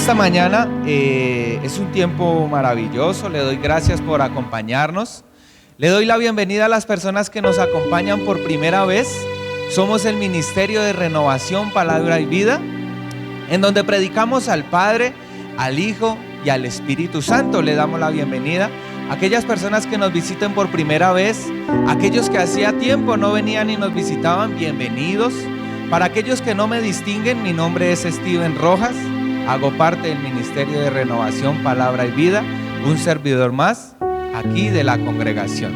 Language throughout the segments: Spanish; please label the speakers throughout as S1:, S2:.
S1: esta mañana es un tiempo maravilloso. Le doy gracias por acompañarnos. Le doy la bienvenida a las personas que nos acompañan por primera vez. Somos el Ministerio de Renovación, Palabra y Vida, en donde predicamos al Padre, al Hijo y al Espíritu Santo. Le damos la bienvenida a aquellas personas que nos visiten por primera vez, aquellos que hacía tiempo no venían y nos visitaban, bienvenidos. Para aquellos que no me distinguen, mi nombre es Steven Rojas, hago parte del Ministerio de Renovación, Palabra y Vida, un servidor más aquí de la congregación.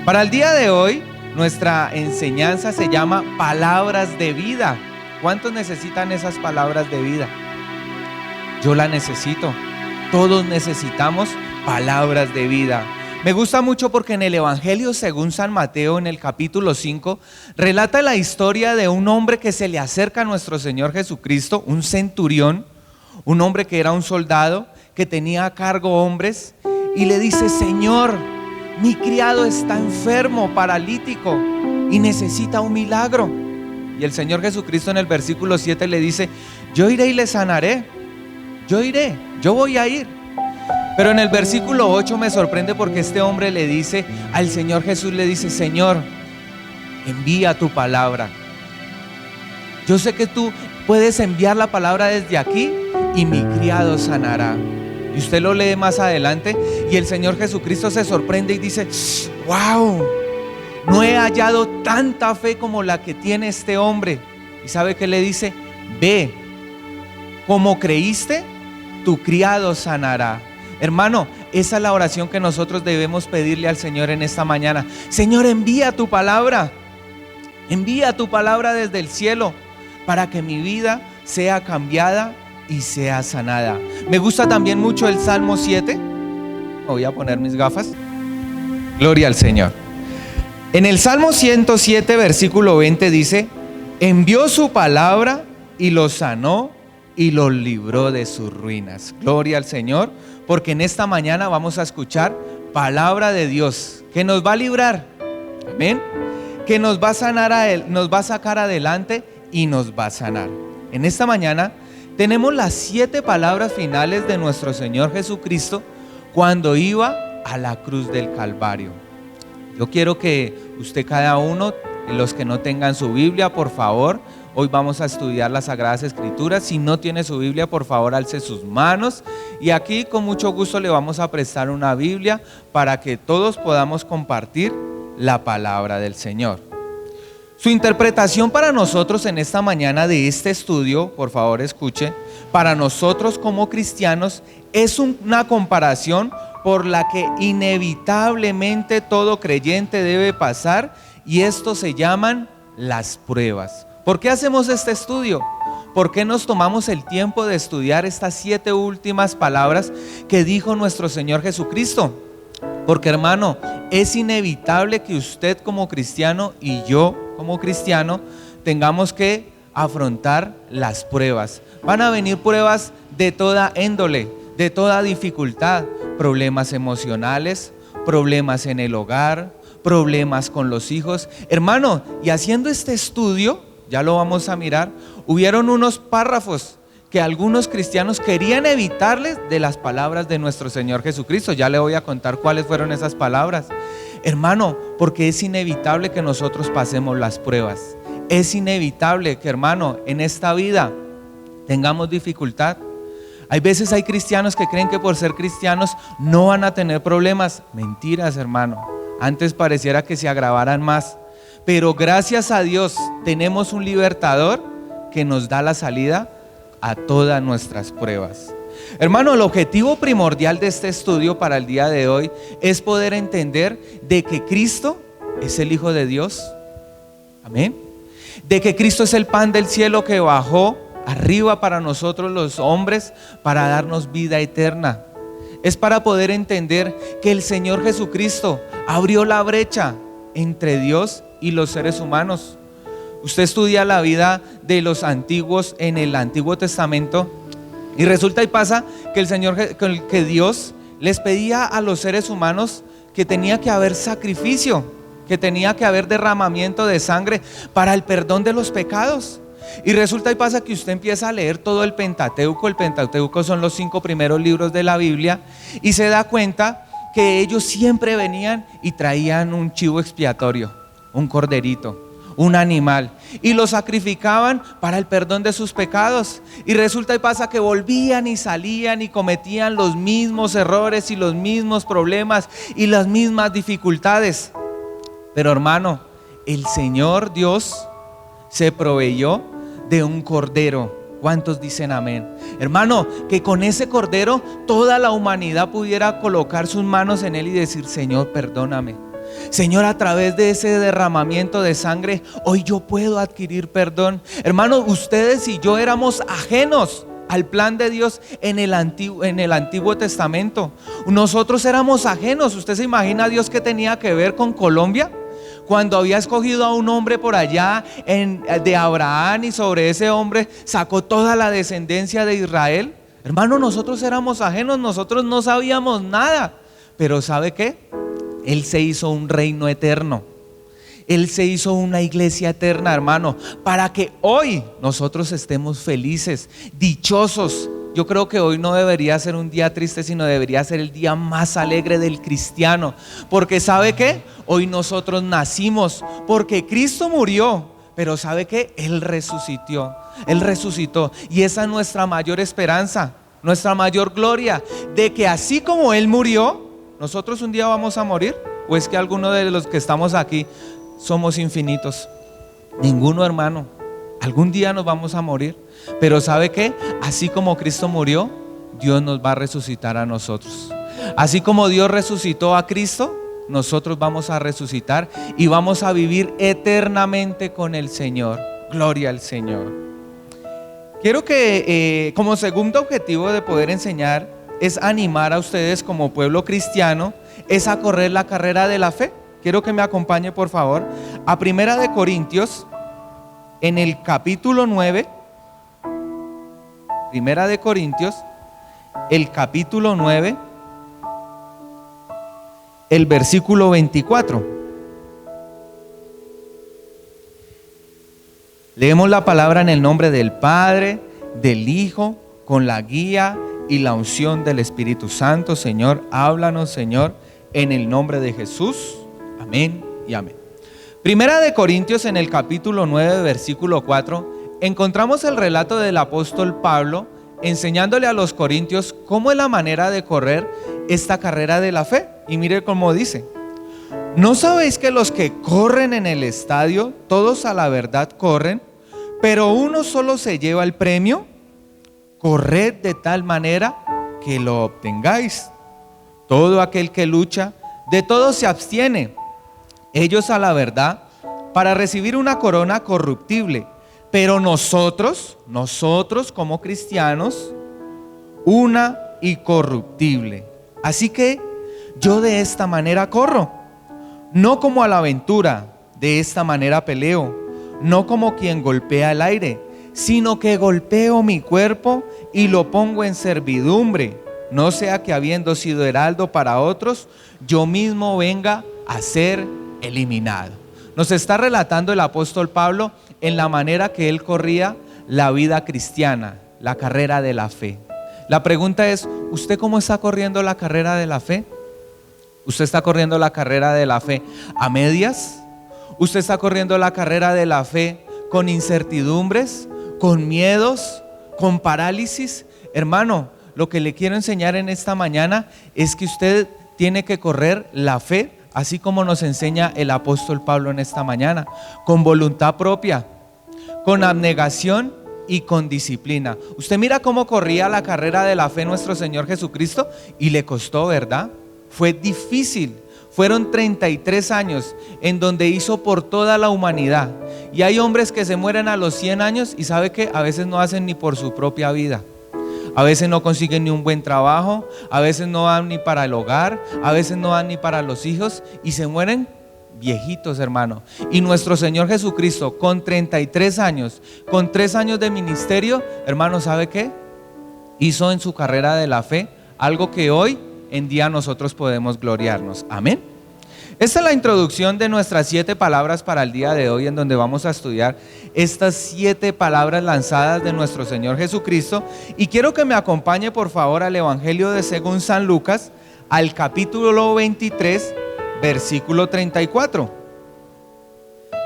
S1: Para el día de hoy, nuestra enseñanza se llama Palabras de Vida. ¿Cuántos necesitan esas palabras de vida? Yo la necesito. Todos necesitamos palabras de vida. Me gusta mucho porque en el Evangelio según San Mateo, en el capítulo 5, relata la historia de un hombre que se le acerca a nuestro Señor Jesucristo, un centurión, un hombre que era un soldado, que tenía a cargo hombres, y le dice: Señor, mi criado está enfermo, paralítico, y necesita un milagro. Y el Señor Jesucristo en el versículo 7 le dice: yo iré y le sanaré, yo voy a ir. Pero en el versículo 8 me sorprende porque este hombre le dice al Señor Jesús, le dice: Señor, envía tu palabra. Yo sé que tú puedes enviar la palabra desde aquí y mi criado sanará. Y usted lo lee más adelante y el Señor Jesucristo se sorprende y dice: wow, no he hallado tanta fe como la que tiene este hombre. ¿Y sabe qué le dice? Ve, como creíste, tu criado sanará. Hermano, esa es la oración que nosotros debemos pedirle al Señor en esta mañana. Señor, envía tu palabra desde el cielo para que mi vida sea cambiada y sea sanada. Me gusta también mucho el Salmo 7. Voy a poner mis gafas. Gloria al Señor. En el Salmo 107, versículo 20 dice: envió su palabra y los sanó y los libró de sus ruinas. Gloria al Señor, porque en esta mañana vamos a escuchar palabra de Dios que nos va a librar, amén, que nos va a sanar a Él, nos va a sacar adelante y nos va a sanar. En esta mañana tenemos las 7 palabras finales de nuestro Señor Jesucristo cuando iba a la cruz del Calvario. Yo quiero que usted, cada uno, los que no tengan su Biblia, por favor, hoy vamos a estudiar las Sagradas Escrituras. Si no tiene su Biblia, por favor, alce sus manos. Y aquí con mucho gusto le vamos a prestar una Biblia para que todos podamos compartir la palabra del Señor. Su interpretación para nosotros en esta mañana de este estudio, por favor escuche, para nosotros como cristianos es una comparación por la que inevitablemente todo creyente debe pasar, y esto se llaman las pruebas. ¿Por qué hacemos este estudio? ¿Por qué nos tomamos el tiempo de estudiar estas 7 últimas palabras que dijo nuestro Señor Jesucristo? Porque, hermano, es inevitable que usted como cristiano y yo como cristiano tengamos que afrontar las pruebas. Van a venir pruebas de toda índole, de toda dificultad, problemas emocionales, problemas en el hogar, problemas con los hijos. Hermano, y haciendo este estudio, ya lo vamos a mirar, hubieron unos párrafos que algunos cristianos querían evitarles de las palabras de nuestro Señor Jesucristo. Ya le voy a contar cuáles fueron esas palabras. Hermano, porque es inevitable que nosotros pasemos las pruebas. Es inevitable que, hermano, en esta vida tengamos dificultad. Hay veces hay cristianos que creen que por ser cristianos no van a tener problemas. Mentiras, hermano. Antes pareciera que se agravaran más. Pero gracias a Dios tenemos un libertador que nos da la salida a todas nuestras pruebas. Hermano, el objetivo primordial de este estudio para el día de hoy es poder entender de que Cristo es el Hijo de Dios. Amén. De que Cristo es el pan del cielo que bajó arriba para nosotros los hombres para darnos vida eterna. Es para poder entender que el Señor Jesucristo abrió la brecha entre Dios y los seres humanos. Usted estudia la vida de los antiguos en el Antiguo Testamento y resulta y pasa que que Dios les pedía a los seres humanos que tenía que haber sacrificio, que tenía que haber derramamiento de sangre para el perdón de los pecados. Y resulta y pasa que usted empieza a leer todo el Pentateuco. El Pentateuco son los 5 primeros libros de la Biblia, y se da cuenta que ellos siempre venían y traían un chivo expiatorio, un corderito, un animal, y lo sacrificaban para el perdón de sus pecados. Y resulta y pasa que volvían y salían y cometían los mismos errores y los mismos problemas y las mismas dificultades. Pero hermano, el Señor Dios se proveyó de un cordero. ¿Cuántos dicen amén? Hermano, que con ese cordero toda la humanidad pudiera colocar sus manos en él y decir: Señor, perdóname. Señor, a través de ese derramamiento de sangre, hoy yo puedo adquirir perdón. Hermano, ustedes y yo éramos ajenos al plan de Dios en el Antiguo Testamento. Nosotros éramos ajenos. ¿Usted se imagina a Dios que tenía que ver con Colombia? Cuando había escogido a un hombre por allá de Abraham, y sobre ese hombre sacó toda la descendencia de Israel. Hermano, nosotros éramos ajenos, nosotros no sabíamos nada. Pero ¿sabe qué? Él se hizo un reino eterno. Él se hizo una iglesia eterna, hermano, para que hoy nosotros estemos felices, dichosos. Yo creo que hoy no debería ser un día triste, sino debería ser el día más alegre del cristiano. Porque ¿sabe qué? Hoy nosotros nacimos porque Cristo murió, pero ¿sabe qué? Él resucitó. Él resucitó, y esa es nuestra mayor esperanza, nuestra mayor gloria, de que así como Él murió, nosotros un día vamos a morir. ¿O es que alguno de los que estamos aquí somos infinitos? Ninguno, hermano. Algún día nos vamos a morir. Pero ¿sabe qué? Así como Cristo murió, Dios nos va a resucitar a nosotros. Así como Dios resucitó a Cristo, nosotros vamos a resucitar y vamos a vivir eternamente con el Señor. Gloria al Señor. Quiero que como segundo objetivo de poder enseñar es animar a ustedes como pueblo cristiano, es a correr la carrera de la fe. Quiero que me acompañe, por favor, a 1 Corintios, en el capítulo 9. 1 Corintios, el capítulo 9, el versículo 24. Leemos la palabra en el nombre del Padre, del Hijo, con la guía y la unción del Espíritu Santo. Señor, háblanos, Señor, en el nombre de Jesús. Amén y amén. 1 Corintios, en el capítulo 9, versículo 4, encontramos el relato del apóstol Pablo enseñándole a los corintios cómo es la manera de correr esta carrera de la fe. Y mire cómo dice: ¿no sabéis que los que corren en el estadio, todos a la verdad corren, pero uno solo se lleva el premio? Corred de tal manera que lo obtengáis. Todo aquel que lucha, de todo se abstiene. Ellos a la verdad, para recibir una corona corruptible, pero nosotros como cristianos, una incorruptible. Así que yo de esta manera corro, no como a la aventura, de esta manera peleo, no como quien golpea el aire, sino que golpeo mi cuerpo y lo pongo en servidumbre, no sea que habiendo sido heraldo para otros, yo mismo venga a ser eliminado. Nos está relatando el apóstol Pablo en la manera que él corría la vida cristiana, la carrera de la fe. La pregunta es: ¿usted cómo está corriendo la carrera de la fe? ¿Usted está corriendo la carrera de la fe a medias? ¿Usted está corriendo la carrera de la fe con incertidumbres, con miedos, con parálisis? Hermano, lo que le quiero enseñar en esta mañana es que usted tiene que correr la fe así como nos enseña el apóstol Pablo en esta mañana, con voluntad propia, con abnegación y con disciplina. Usted mira cómo corría la carrera de la fe nuestro Señor Jesucristo, y le costó, ¿verdad? Fue difícil. Fueron 33 años en donde hizo por toda la humanidad. Y hay hombres que se mueren a los 100 años y sabe que a veces no hacen ni por su propia vida. A veces no consiguen ni un buen trabajo, a veces no dan ni para el hogar, a veces no dan ni para los hijos, y se mueren viejitos, hermano. Y nuestro Señor Jesucristo, con 33 años, con 3 años de ministerio, hermano, ¿sabe qué? Hizo en su carrera de la fe algo que hoy en día nosotros podemos gloriarnos. Amén. Esta es la introducción de nuestras 7 palabras para el día de hoy, en donde vamos a estudiar estas 7 palabras lanzadas de nuestro Señor Jesucristo. Y quiero que me acompañe por favor al Evangelio de según San Lucas, al capítulo 23, versículo 34.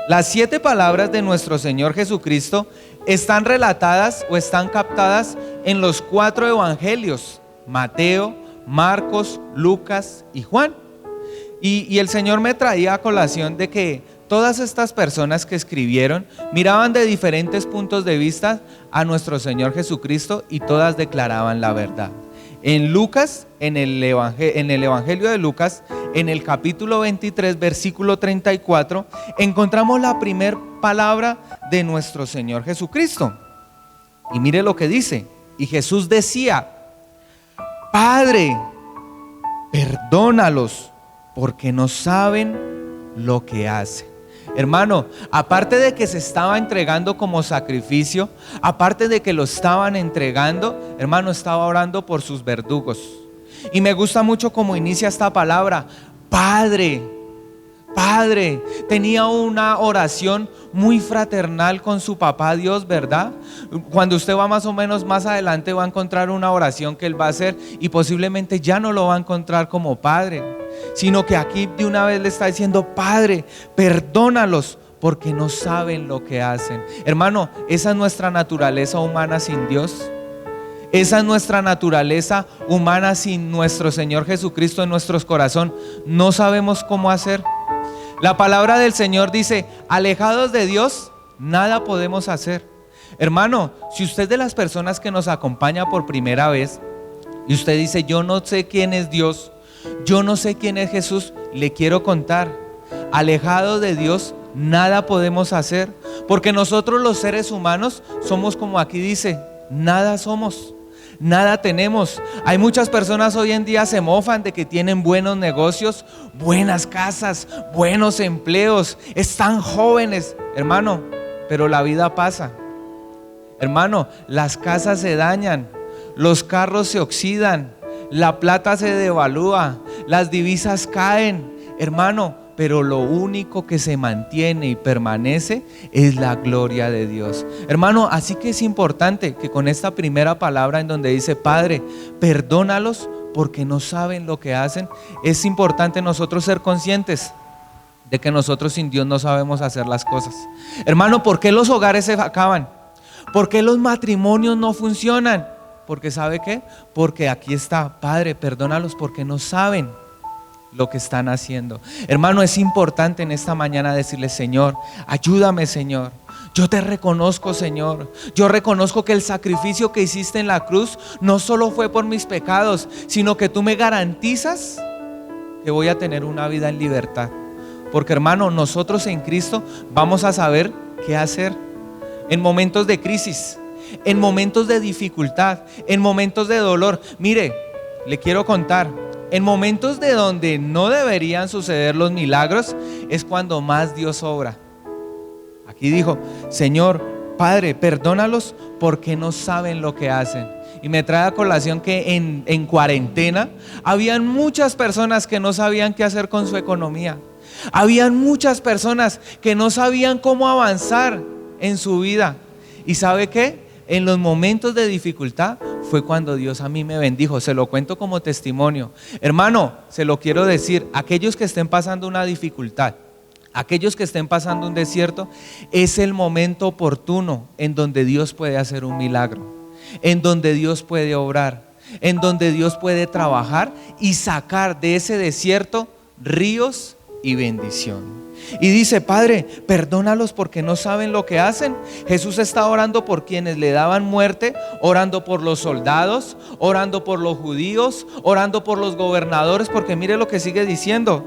S1: Las 7 palabras de nuestro Señor Jesucristo están relatadas o están captadas en los 4 evangelios: Mateo, Marcos, Lucas y Juan. Y el Señor me traía a colación de que todas estas personas que escribieron miraban de diferentes puntos de vista a nuestro Señor Jesucristo y todas declaraban la verdad. En Lucas, en el Evangelio de Lucas, en el capítulo 23, versículo 34, encontramos la primera palabra de nuestro Señor Jesucristo. Y mire lo que dice: y Jesús decía: Padre, perdónalos, porque no saben lo que hacen. Hermano, aparte de que se estaba entregando como sacrificio, aparte de que lo estaban entregando, hermano, estaba orando por sus verdugos. Y me gusta mucho cómo inicia esta palabra: Padre. Padre, tenía una oración muy fraternal con su papá Dios, ¿verdad? Cuando usted va más o menos más adelante va a encontrar una oración que él va a hacer y posiblemente ya no lo va a encontrar como padre, sino que aquí de una vez le está diciendo: Padre, perdónalos porque no saben lo que hacen. Hermano, esa es nuestra naturaleza humana sin Dios. Esa es nuestra naturaleza humana sin nuestro Señor Jesucristo en nuestros corazones. No sabemos cómo hacer. La palabra del Señor dice: alejados de Dios, nada podemos hacer. Hermano, si usted es de las personas que nos acompaña por primera vez y usted dice: yo no sé quién es Dios, yo no sé quién es Jesús, le quiero contar: alejados de Dios, nada podemos hacer. Porque nosotros los seres humanos somos como aquí dice: nada somos. Nada tenemos. Hay muchas personas hoy en día se mofan de que tienen buenos negocios, buenas casas, buenos empleos, están jóvenes, hermano, pero la vida pasa. Hermano, las casas se dañan, los carros se oxidan, la plata se devalúa, las divisas caen, hermano, pero lo único que se mantiene y permanece es la gloria de Dios. Hermano, así que es importante que con esta primera palabra en donde dice: Padre, perdónalos porque no saben lo que hacen, es importante nosotros ser conscientes de que nosotros sin Dios no sabemos hacer las cosas. Hermano, ¿por qué los hogares se acaban? ¿Por qué los matrimonios no funcionan? Porque ¿sabe qué? Porque aquí está: Padre, perdónalos porque no saben lo que están haciendo. Hermano, es importante en esta mañana decirle: Señor, ayúdame, Señor. Yo te reconozco, Señor. Yo reconozco que el sacrificio que hiciste en la cruz no solo fue por mis pecados, sino que tú me garantizas que voy a tener una vida en libertad. Porque, hermano, nosotros en Cristo vamos a saber qué hacer en momentos de crisis, en momentos de dificultad, en momentos de dolor. Mire, le quiero contar: en momentos de donde no deberían suceder los milagros es cuando más Dios obra. Aquí dijo: Señor, Padre, perdónalos porque no saben lo que hacen. Y me trae a colación que en cuarentena habían muchas personas que no sabían qué hacer con su economía. Habían muchas personas que no sabían cómo avanzar en su vida. ¿Y sabe qué? En los momentos de dificultad fue cuando Dios a mí me bendijo. Se lo cuento como testimonio. Hermano, se lo quiero decir: aquellos que estén pasando una dificultad, aquellos que estén pasando un desierto, es el momento oportuno en donde Dios puede hacer un milagro, en donde Dios puede obrar, en donde Dios puede trabajar y sacar de ese desierto ríos y bendición. Y dice: Padre, perdónalos porque no saben lo que hacen. Jesús está orando por quienes le daban muerte, orando por los soldados, orando por los judíos, orando por los gobernadores, porque mire lo que sigue diciendo: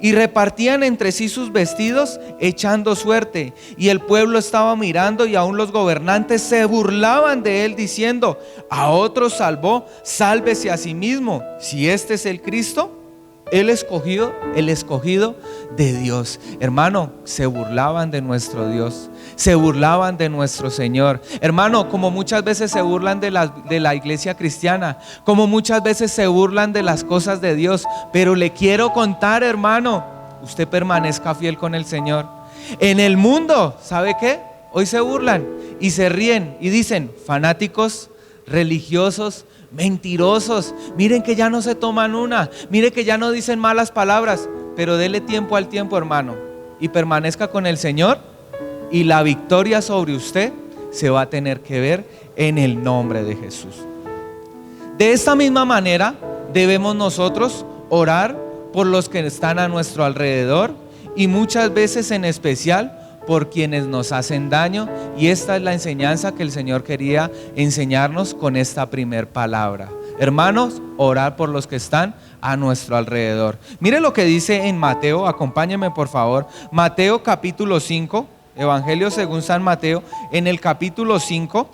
S1: y repartían entre sí sus vestidos echando suerte, y el pueblo estaba mirando, y aún los gobernantes se burlaban de él diciendo: a otros salvó, sálvese a sí mismo, si este es el Cristo, el escogido de Dios. Hermano, se burlaban de nuestro Dios, se burlaban de nuestro Señor. Hermano, como muchas veces se burlan de la iglesia cristiana, como muchas veces se burlan de las cosas de Dios, pero le quiero contar, hermano, usted permanezca fiel con el Señor. En el mundo, ¿sabe qué? Hoy se burlan y se ríen y dicen: fanáticos, religiosos, mentirosos, miren que ya no se toman una, miren que ya no dicen malas palabras. Pero dele tiempo al tiempo, hermano, y permanezca con el Señor, y la victoria sobre usted se va a tener que ver en el nombre de Jesús. De esta misma manera debemos nosotros orar por los que están a nuestro alrededor, y muchas veces en especial por quienes nos hacen daño. Y esta es la enseñanza que el Señor quería enseñarnos con esta primer palabra. Hermanos, orar por los que están a nuestro alrededor. Mire lo que dice en Mateo, acompáñeme por favor. Mateo capítulo 5, Evangelio según San Mateo, en el capítulo 5.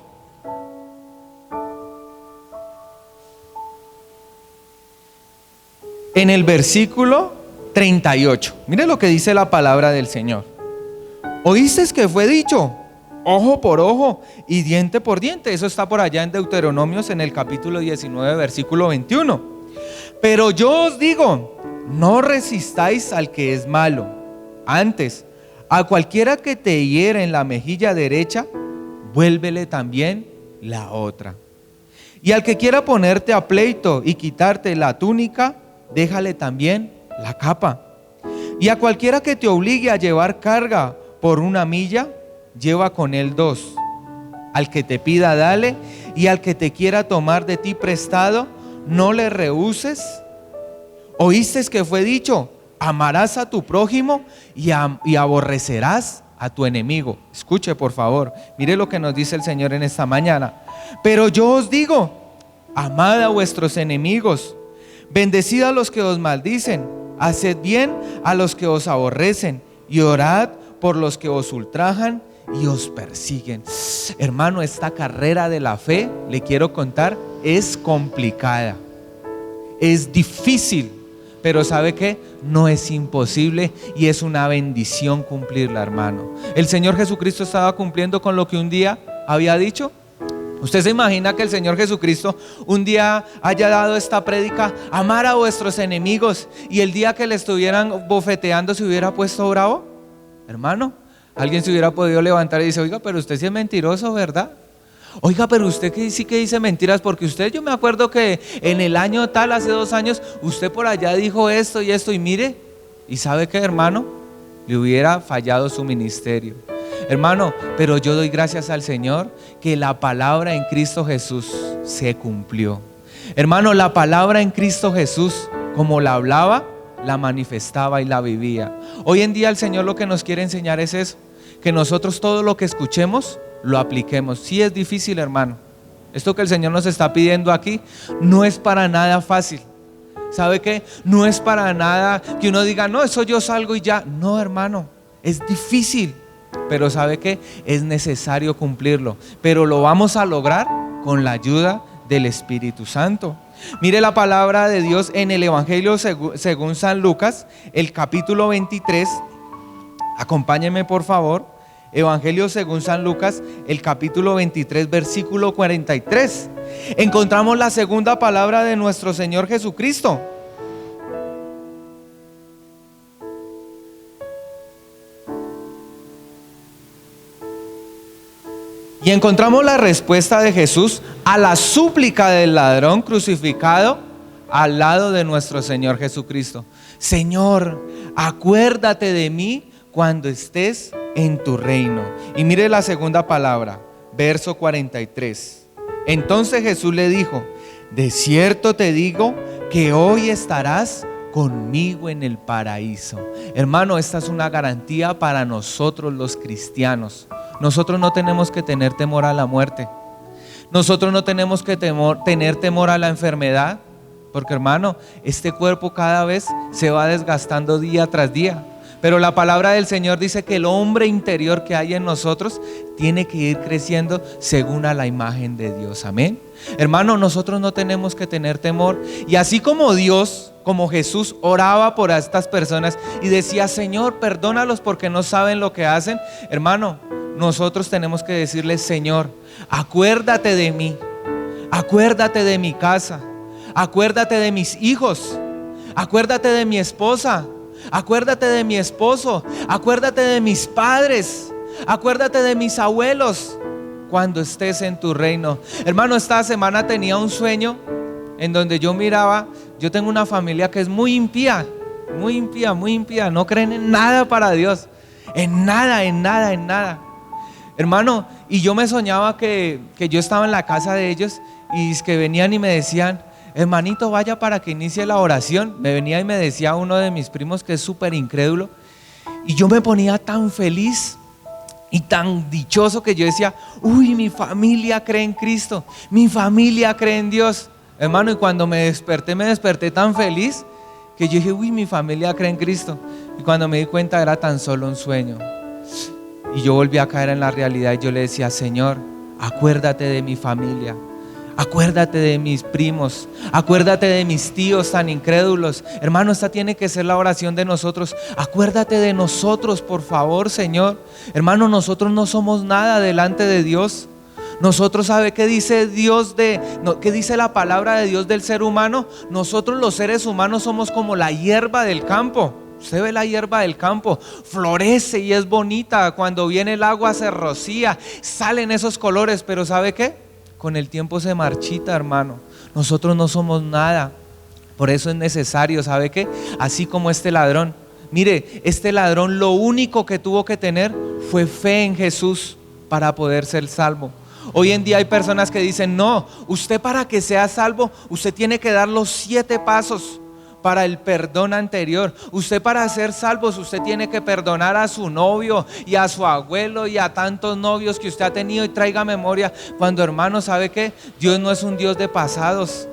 S1: En el versículo 38. Mire lo que dice la palabra del Señor. ¿Oísteis que fue dicho? Ojo por ojo y diente por diente. Eso está por allá en Deuteronomios, en el capítulo 19, versículo 21. Pero yo os digo, no resistáis al que es malo. Antes, a cualquiera que te hiere en la mejilla derecha, vuélvele también la otra. Y al que quiera ponerte a pleito y quitarte la túnica, déjale también la capa. Y a cualquiera que te obligue a llevar carga por una milla, lleva con él 2. Al que te pida, dale, y al que te quiera tomar de ti prestado, no le rehuses. ¿Oíste que fue dicho? Amarás a tu prójimo y aborrecerás a tu enemigo. Escuche por favor, mire lo que nos dice el Señor en esta mañana. Pero yo os digo, amad a vuestros enemigos, bendecid a los que os maldicen, haced bien a los que os aborrecen, y orad por los que os ultrajan y os persiguen. Hermano, esta carrera de la fe, le quiero contar, es complicada, es difícil, pero ¿sabe qué? No es imposible, y es una bendición cumplirla, hermano. El Señor Jesucristo estaba cumpliendo con lo que un día había dicho. ¿Usted se imagina que el Señor Jesucristo un día haya dado esta prédica, amar a vuestros enemigos, y el día que le estuvieran bofeteando se hubiera puesto bravo? Hermano, alguien se hubiera podido levantar y dice: oiga, pero usted sí es mentiroso, ¿verdad? Oiga, pero usted que sí que dice mentiras, porque usted, yo me acuerdo que en el año tal, hace 2 años, usted por allá dijo esto y esto, y mire, ¿y sabe qué, hermano? Le hubiera fallado su ministerio. Hermano, pero yo doy gracias al Señor que la palabra en Cristo Jesús se cumplió. Hermano, la palabra en Cristo Jesús, como la hablaba, la manifestaba y la vivía. Hoy en día el Señor lo que nos quiere enseñar es eso, que nosotros todo lo que escuchemos lo apliquemos. Sí es difícil, hermano. Esto que el Señor nos está pidiendo aquí no es para nada fácil. ¿Sabe qué? No es para nada que uno diga: no, eso yo salgo y ya. No, hermano, es difícil, pero ¿sabe qué? Es necesario cumplirlo, pero lo vamos a lograr con la ayuda del Espíritu Santo. Mire la palabra de Dios en el Evangelio según San Lucas, el capítulo 23. Acompáñenme por favor. Evangelio según San Lucas, el capítulo 23, versículo 43. Encontramos la segunda palabra de nuestro Señor Jesucristo. Y encontramos la respuesta de Jesús a la súplica del ladrón crucificado al lado de nuestro Señor Jesucristo. Señor, acuérdate de mí cuando estés en tu reino. Y mire la segunda palabra, verso 43. Entonces Jesús le dijo: de cierto te digo que hoy estarás conmigo en el paraíso. Hermano, esta es una garantía para nosotros los cristianos. Nosotros no tenemos que tener temor a la muerte. Nosotros no tenemos que tener temor a la enfermedad, porque, hermano, este cuerpo cada vez se va desgastando día tras día. Pero la palabra del Señor dice que el hombre interior que hay en nosotros tiene que ir creciendo según a la imagen de Dios. Amén. Hermano, nosotros no tenemos que tener temor. Y así como Dios, como Jesús oraba por estas personas y decía: Señor, perdónalos porque no saben lo que hacen. Hermano, nosotros tenemos que decirle: Señor, acuérdate de mí, acuérdate de mi casa, acuérdate de mis hijos, acuérdate de mi esposa, acuérdate de mi esposo, acuérdate de mis padres, acuérdate de mis abuelos cuando estés en tu reino. Hermano, esta semana tenía un sueño en donde yo miraba, yo tengo una familia que es muy impía, muy impía, muy impía, no creen en nada para Dios, en nada, en nada, en nada. Hermano, y yo me soñaba que yo estaba en la casa de ellos y es que venían y me decían, hermanito, vaya para que inicie la oración. Me venía y me decía uno de mis primos que es súper incrédulo, y yo me ponía tan feliz y tan dichoso que yo decía, uy, mi familia cree en Cristo, mi familia cree en Dios. Hermano, y cuando me desperté tan feliz que yo dije, uy, mi familia cree en Cristo. Y cuando me di cuenta era tan solo un sueño. Y yo volví a caer en la realidad y yo le decía, Señor, acuérdate de mi familia, acuérdate de mis primos, acuérdate de mis tíos tan incrédulos. Hermano, esta tiene que ser la oración de nosotros. Acuérdate de nosotros, por favor, Señor. Hermano, nosotros no somos nada delante de Dios. Nosotros, ¿sabe qué dice Dios qué dice la palabra de Dios del ser humano? Nosotros los seres humanos somos como la hierba del campo. Usted ve la hierba del campo, florece y es bonita. Cuando viene el agua se rocía, salen esos colores, pero ¿sabe qué? Con el tiempo se marchita, hermano. Nosotros no somos nada. Por eso es necesario, ¿sabe qué? Así como este ladrón. Mire, este ladrón lo único que tuvo que tener fue fe en Jesús para poder ser salvo. Hoy en día hay personas que dicen, no, usted para que sea salvo, usted tiene que dar los 7 pasos para el perdón anterior. Usted para ser salvo, usted tiene que perdonar a su novio y a su abuelo y a tantos novios que usted ha tenido, y traiga memoria. Cuando, hermano, ¿sabe qué? Dios no es un Dios de pasados.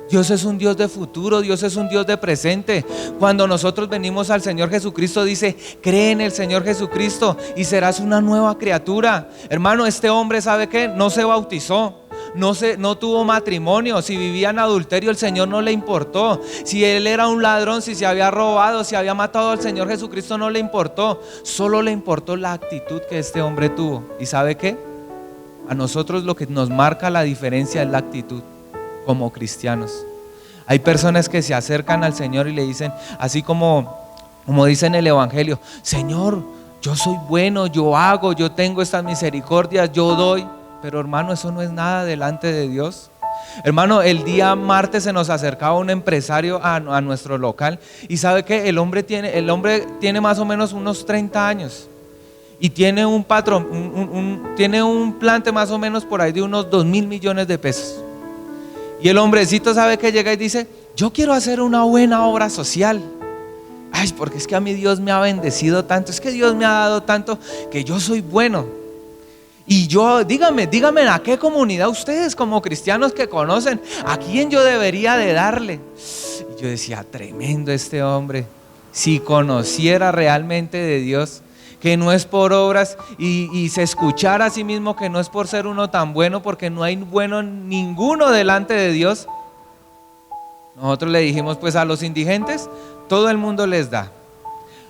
S1: Dios es un Dios de futuro, Dios es un Dios de presente. Cuando nosotros venimos al Señor Jesucristo, dice, cree en el Señor Jesucristo y serás una nueva criatura. Hermano, este hombre, ¿sabe qué? No se bautizó, no tuvo matrimonio. Si vivía en adulterio, el Señor no le importó. Si él era un ladrón, si se había robado, si había matado al Señor Jesucristo, no le importó. Solo le importó la actitud que este hombre tuvo. ¿Y sabe qué? A nosotros lo que nos marca la diferencia es la actitud. Como cristianos, hay personas que se acercan al Señor y le dicen, así como dice en el Evangelio, Señor, yo soy bueno, yo hago, yo tengo estas misericordias, yo doy. Pero, hermano, eso no es nada delante de Dios. Hermano, el día martes se nos acercaba un empresario a nuestro local, y sabe que el hombre tiene más o menos unos 30 años y tiene un patrón, tiene un plante más o menos por ahí de unos 2.000 millones de pesos. Y el hombrecito, ¿sabe qué? Llega y dice, yo quiero hacer una buena obra social. Ay, porque es que a mí Dios me ha bendecido tanto, es que Dios me ha dado tanto, que yo soy bueno. Y yo, dígame, ¿a qué comunidad ustedes como cristianos que conocen, a quién yo debería de darle? Y yo decía, tremendo este hombre, si conociera realmente de Dios, que no es por obras, y se escuchara a sí mismo que no es por ser uno tan bueno, porque no hay bueno ninguno delante de Dios. Nosotros le dijimos, pues a los indigentes todo el mundo les da,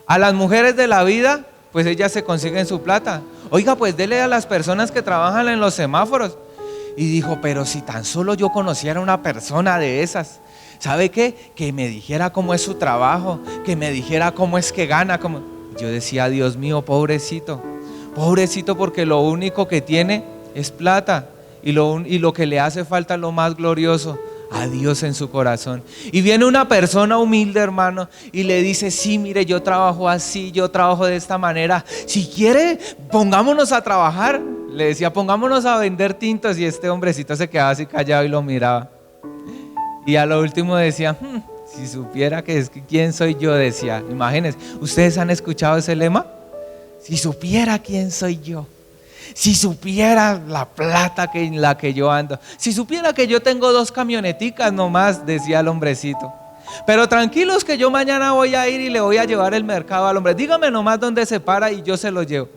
S1: a las mujeres de la vida, pues ellas se consiguen su plata. Oiga, pues dele a las personas que trabajan en los semáforos. Y dijo, pero si tan solo yo conociera una persona de esas, ¿sabe qué? Que me dijera cómo es su trabajo, que me dijera cómo es que gana, Yo decía, Dios mío, pobrecito, porque lo único que tiene es plata, y lo que le hace falta, lo más glorioso, a Dios en su corazón. Y viene una persona humilde, hermano, y le dice, sí, mire, yo trabajo así, yo trabajo de esta manera, si quiere, pongámonos a trabajar. Le decía, pongámonos a vender tintos, y este hombrecito se quedaba así callado y lo miraba. Y a lo último decía, si supiera quién soy yo, decía. Imagínense, ¿ustedes han escuchado ese lema? Si supiera quién soy yo, si supiera la plata en la que yo ando, si supiera que yo tengo 2 camioneticas nomás, decía el hombrecito. Pero tranquilos que yo mañana voy a ir y le voy a llevar el mercado al hombre. Dígame nomás dónde se para y yo se lo llevo.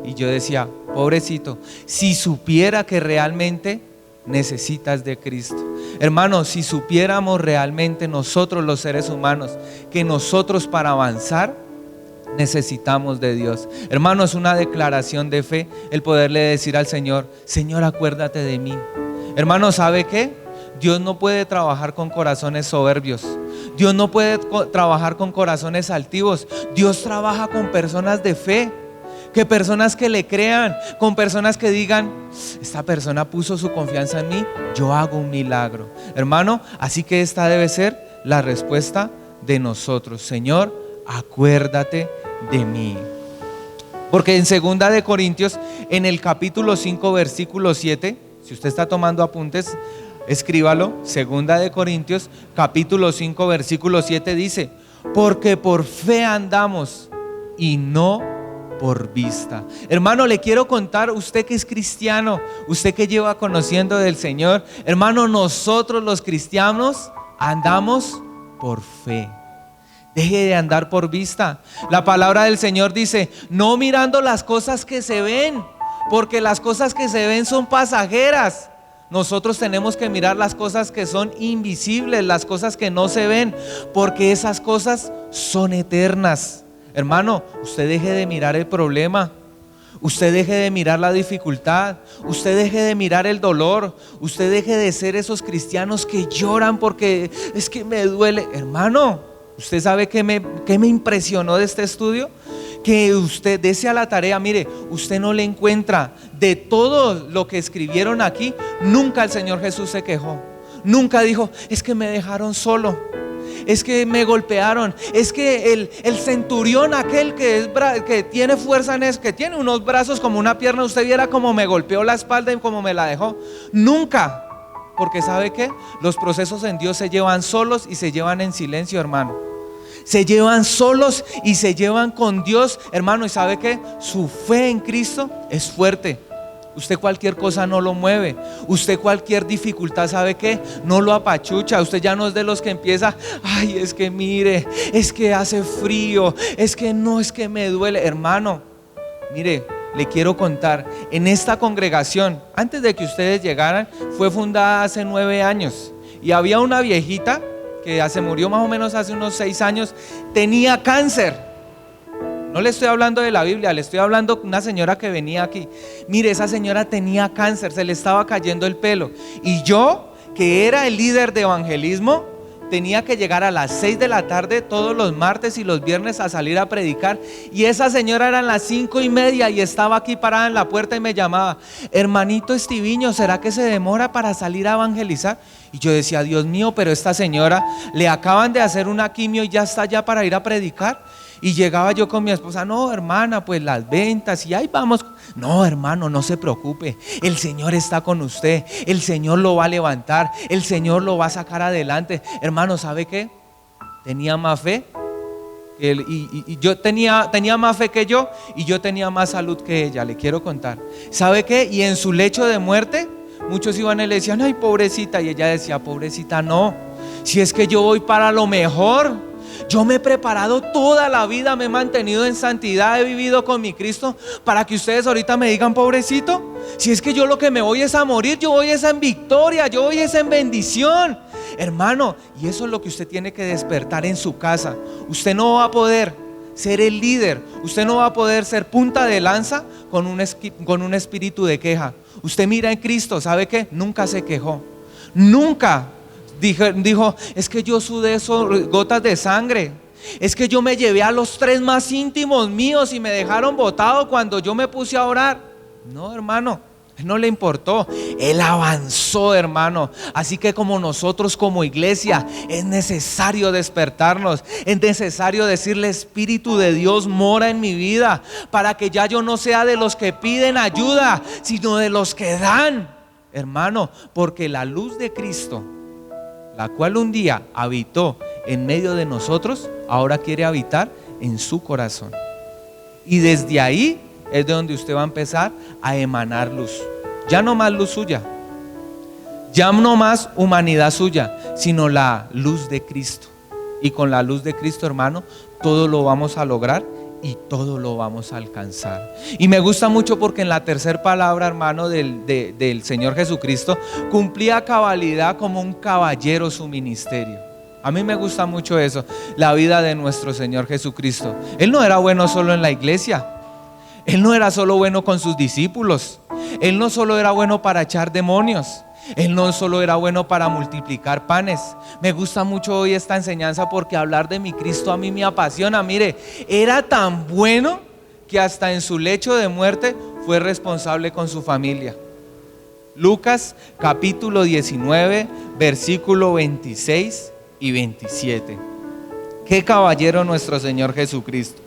S1: Y yo decía, pobrecito, si supiera que realmente necesitas de Cristo. Hermanos, si supiéramos realmente nosotros los seres humanos que nosotros para avanzar necesitamos de Dios. Hermano, es una declaración de fe el poderle decir al Señor, Señor, acuérdate de mí. Hermano, ¿sabe qué? Dios no puede trabajar con corazones soberbios. Dios no puede trabajar con corazones altivos. Dios trabaja con personas de fe, que personas que le crean, con personas que digan: esta persona puso su confianza en mí, yo hago un milagro. Hermano, así que esta debe ser la respuesta de nosotros: Señor, acuérdate de mí. Porque en 2 de Corintios, en el capítulo 5, versículo 7, si usted está tomando apuntes, escríbalo. 2 de Corintios, capítulo 5, versículo 7 dice: porque por fe andamos y no por vista. Hermano, le quiero contar, usted que es cristiano, usted que lleva conociendo del Señor, hermano, nosotros los cristianos andamos por fe. Deje de andar por vista. La palabra del Señor dice: no mirando las cosas que se ven, porque las cosas que se ven son pasajeras. Nosotros tenemos que mirar las cosas que son invisibles, las cosas que no se ven, porque esas cosas son eternas. Hermano, usted deje de mirar el problema, usted deje de mirar la dificultad, usted deje de mirar el dolor, usted deje de ser esos cristianos que lloran porque es que me duele. Hermano, ¿usted sabe qué me impresionó de este estudio? Que usted desea la tarea, mire, usted no le encuentra de todo lo que escribieron aquí. Nunca el Señor Jesús se quejó, nunca dijo: es que me dejaron solo, es que me golpearon, es que el centurión aquel que tiene fuerza en eso, que tiene unos brazos como una pierna, usted viera cómo me golpeó la espalda y cómo me la dejó. Nunca, porque ¿sabe qué? Los procesos en Dios se llevan solos y se llevan en silencio, hermano. Se llevan solos y se llevan con Dios, hermano. ¿Y sabe qué? Su fe en Cristo es fuerte. Usted cualquier cosa no lo mueve. Usted cualquier dificultad, ¿sabe qué? No lo apachucha. Usted ya no es de los que empieza: ay, es que mire, es que hace frío, es que no, es que me duele. Hermano, mire, le quiero contar, en esta congregación, antes de que ustedes llegaran, fue fundada hace 9 años. Y había una viejita que se murió más o menos hace unos 6 años, tenía cáncer. No le estoy hablando de la Biblia, le estoy hablando de una señora que venía aquí. Mire, esa señora tenía cáncer, se le estaba cayendo el pelo. Y yo, que era el líder de evangelismo, tenía que llegar a las 6 de la tarde todos los martes y los viernes a salir a predicar. Y esa señora eran las 5:30 y estaba aquí parada en la puerta y me llamaba: hermanito Estiviño, ¿será que se demora para salir a evangelizar? Y yo decía: Dios mío, pero esta señora le acaban de hacer una quimio y ya está ya para ir a predicar. Y llegaba yo con mi esposa: no, hermana, pues las ventas y ahí vamos. No, hermano, no se preocupe, el Señor está con usted, el Señor lo va a levantar, el Señor lo va a sacar adelante. Hermano, ¿sabe qué? Tenía más fe que él, y yo tenía más fe que yo, y yo tenía más salud que ella. Le quiero contar, ¿sabe qué? Y en su lecho de muerte, muchos iban y le decían: ay, pobrecita. Y ella decía: pobrecita no, si es que yo voy para lo mejor. Yo me he preparado toda la vida, me he mantenido en santidad, he vivido con mi Cristo, para que ustedes ahorita me digan: pobrecito. Si es que yo lo que me voy es a morir, yo voy es en victoria, yo voy es en bendición. Hermano, y eso es lo que usted tiene que despertar en su casa. Usted no va a poder ser el líder, usted no va a poder ser punta de lanza con un espíritu de queja. Usted mira en Cristo, ¿sabe qué? Nunca se quejó, nunca dijo: es que yo sudé gotas de sangre, es que yo me llevé a los 3 más íntimos míos y me dejaron botado cuando yo me puse a orar. No, hermano, no le importó, él avanzó, hermano. Así que como nosotros como iglesia es necesario despertarnos, es necesario decirle: Espíritu de Dios, mora en mi vida, para que ya yo no sea de los que piden ayuda, sino de los que dan, hermano. Porque la luz de Cristo, la cual un día habitó en medio de nosotros, ahora quiere habitar en su corazón. Y desde ahí es de donde usted va a empezar a emanar luz. Ya no más luz suya, ya no más humanidad suya, sino la luz de Cristo. Y con la luz de Cristo, hermano, todo lo vamos a lograr y todo lo vamos a alcanzar. Y me gusta mucho porque en la tercera palabra, hermano, del Señor Jesucristo, cumplía a cabalidad como un caballero su ministerio. A mí me gusta mucho eso, la vida de nuestro Señor Jesucristo. Él no era bueno solo en la iglesia, Él no era solo bueno con sus discípulos, Él no solo era bueno para echar demonios, Él no solo era bueno para multiplicar panes. Me gusta mucho hoy esta enseñanza porque hablar de mi Cristo a mí me apasiona. Mire, era tan bueno que hasta en su lecho de muerte fue responsable con su familia. Lucas capítulo 19, versículo 26 y 27. Qué caballero nuestro Señor Jesucristo.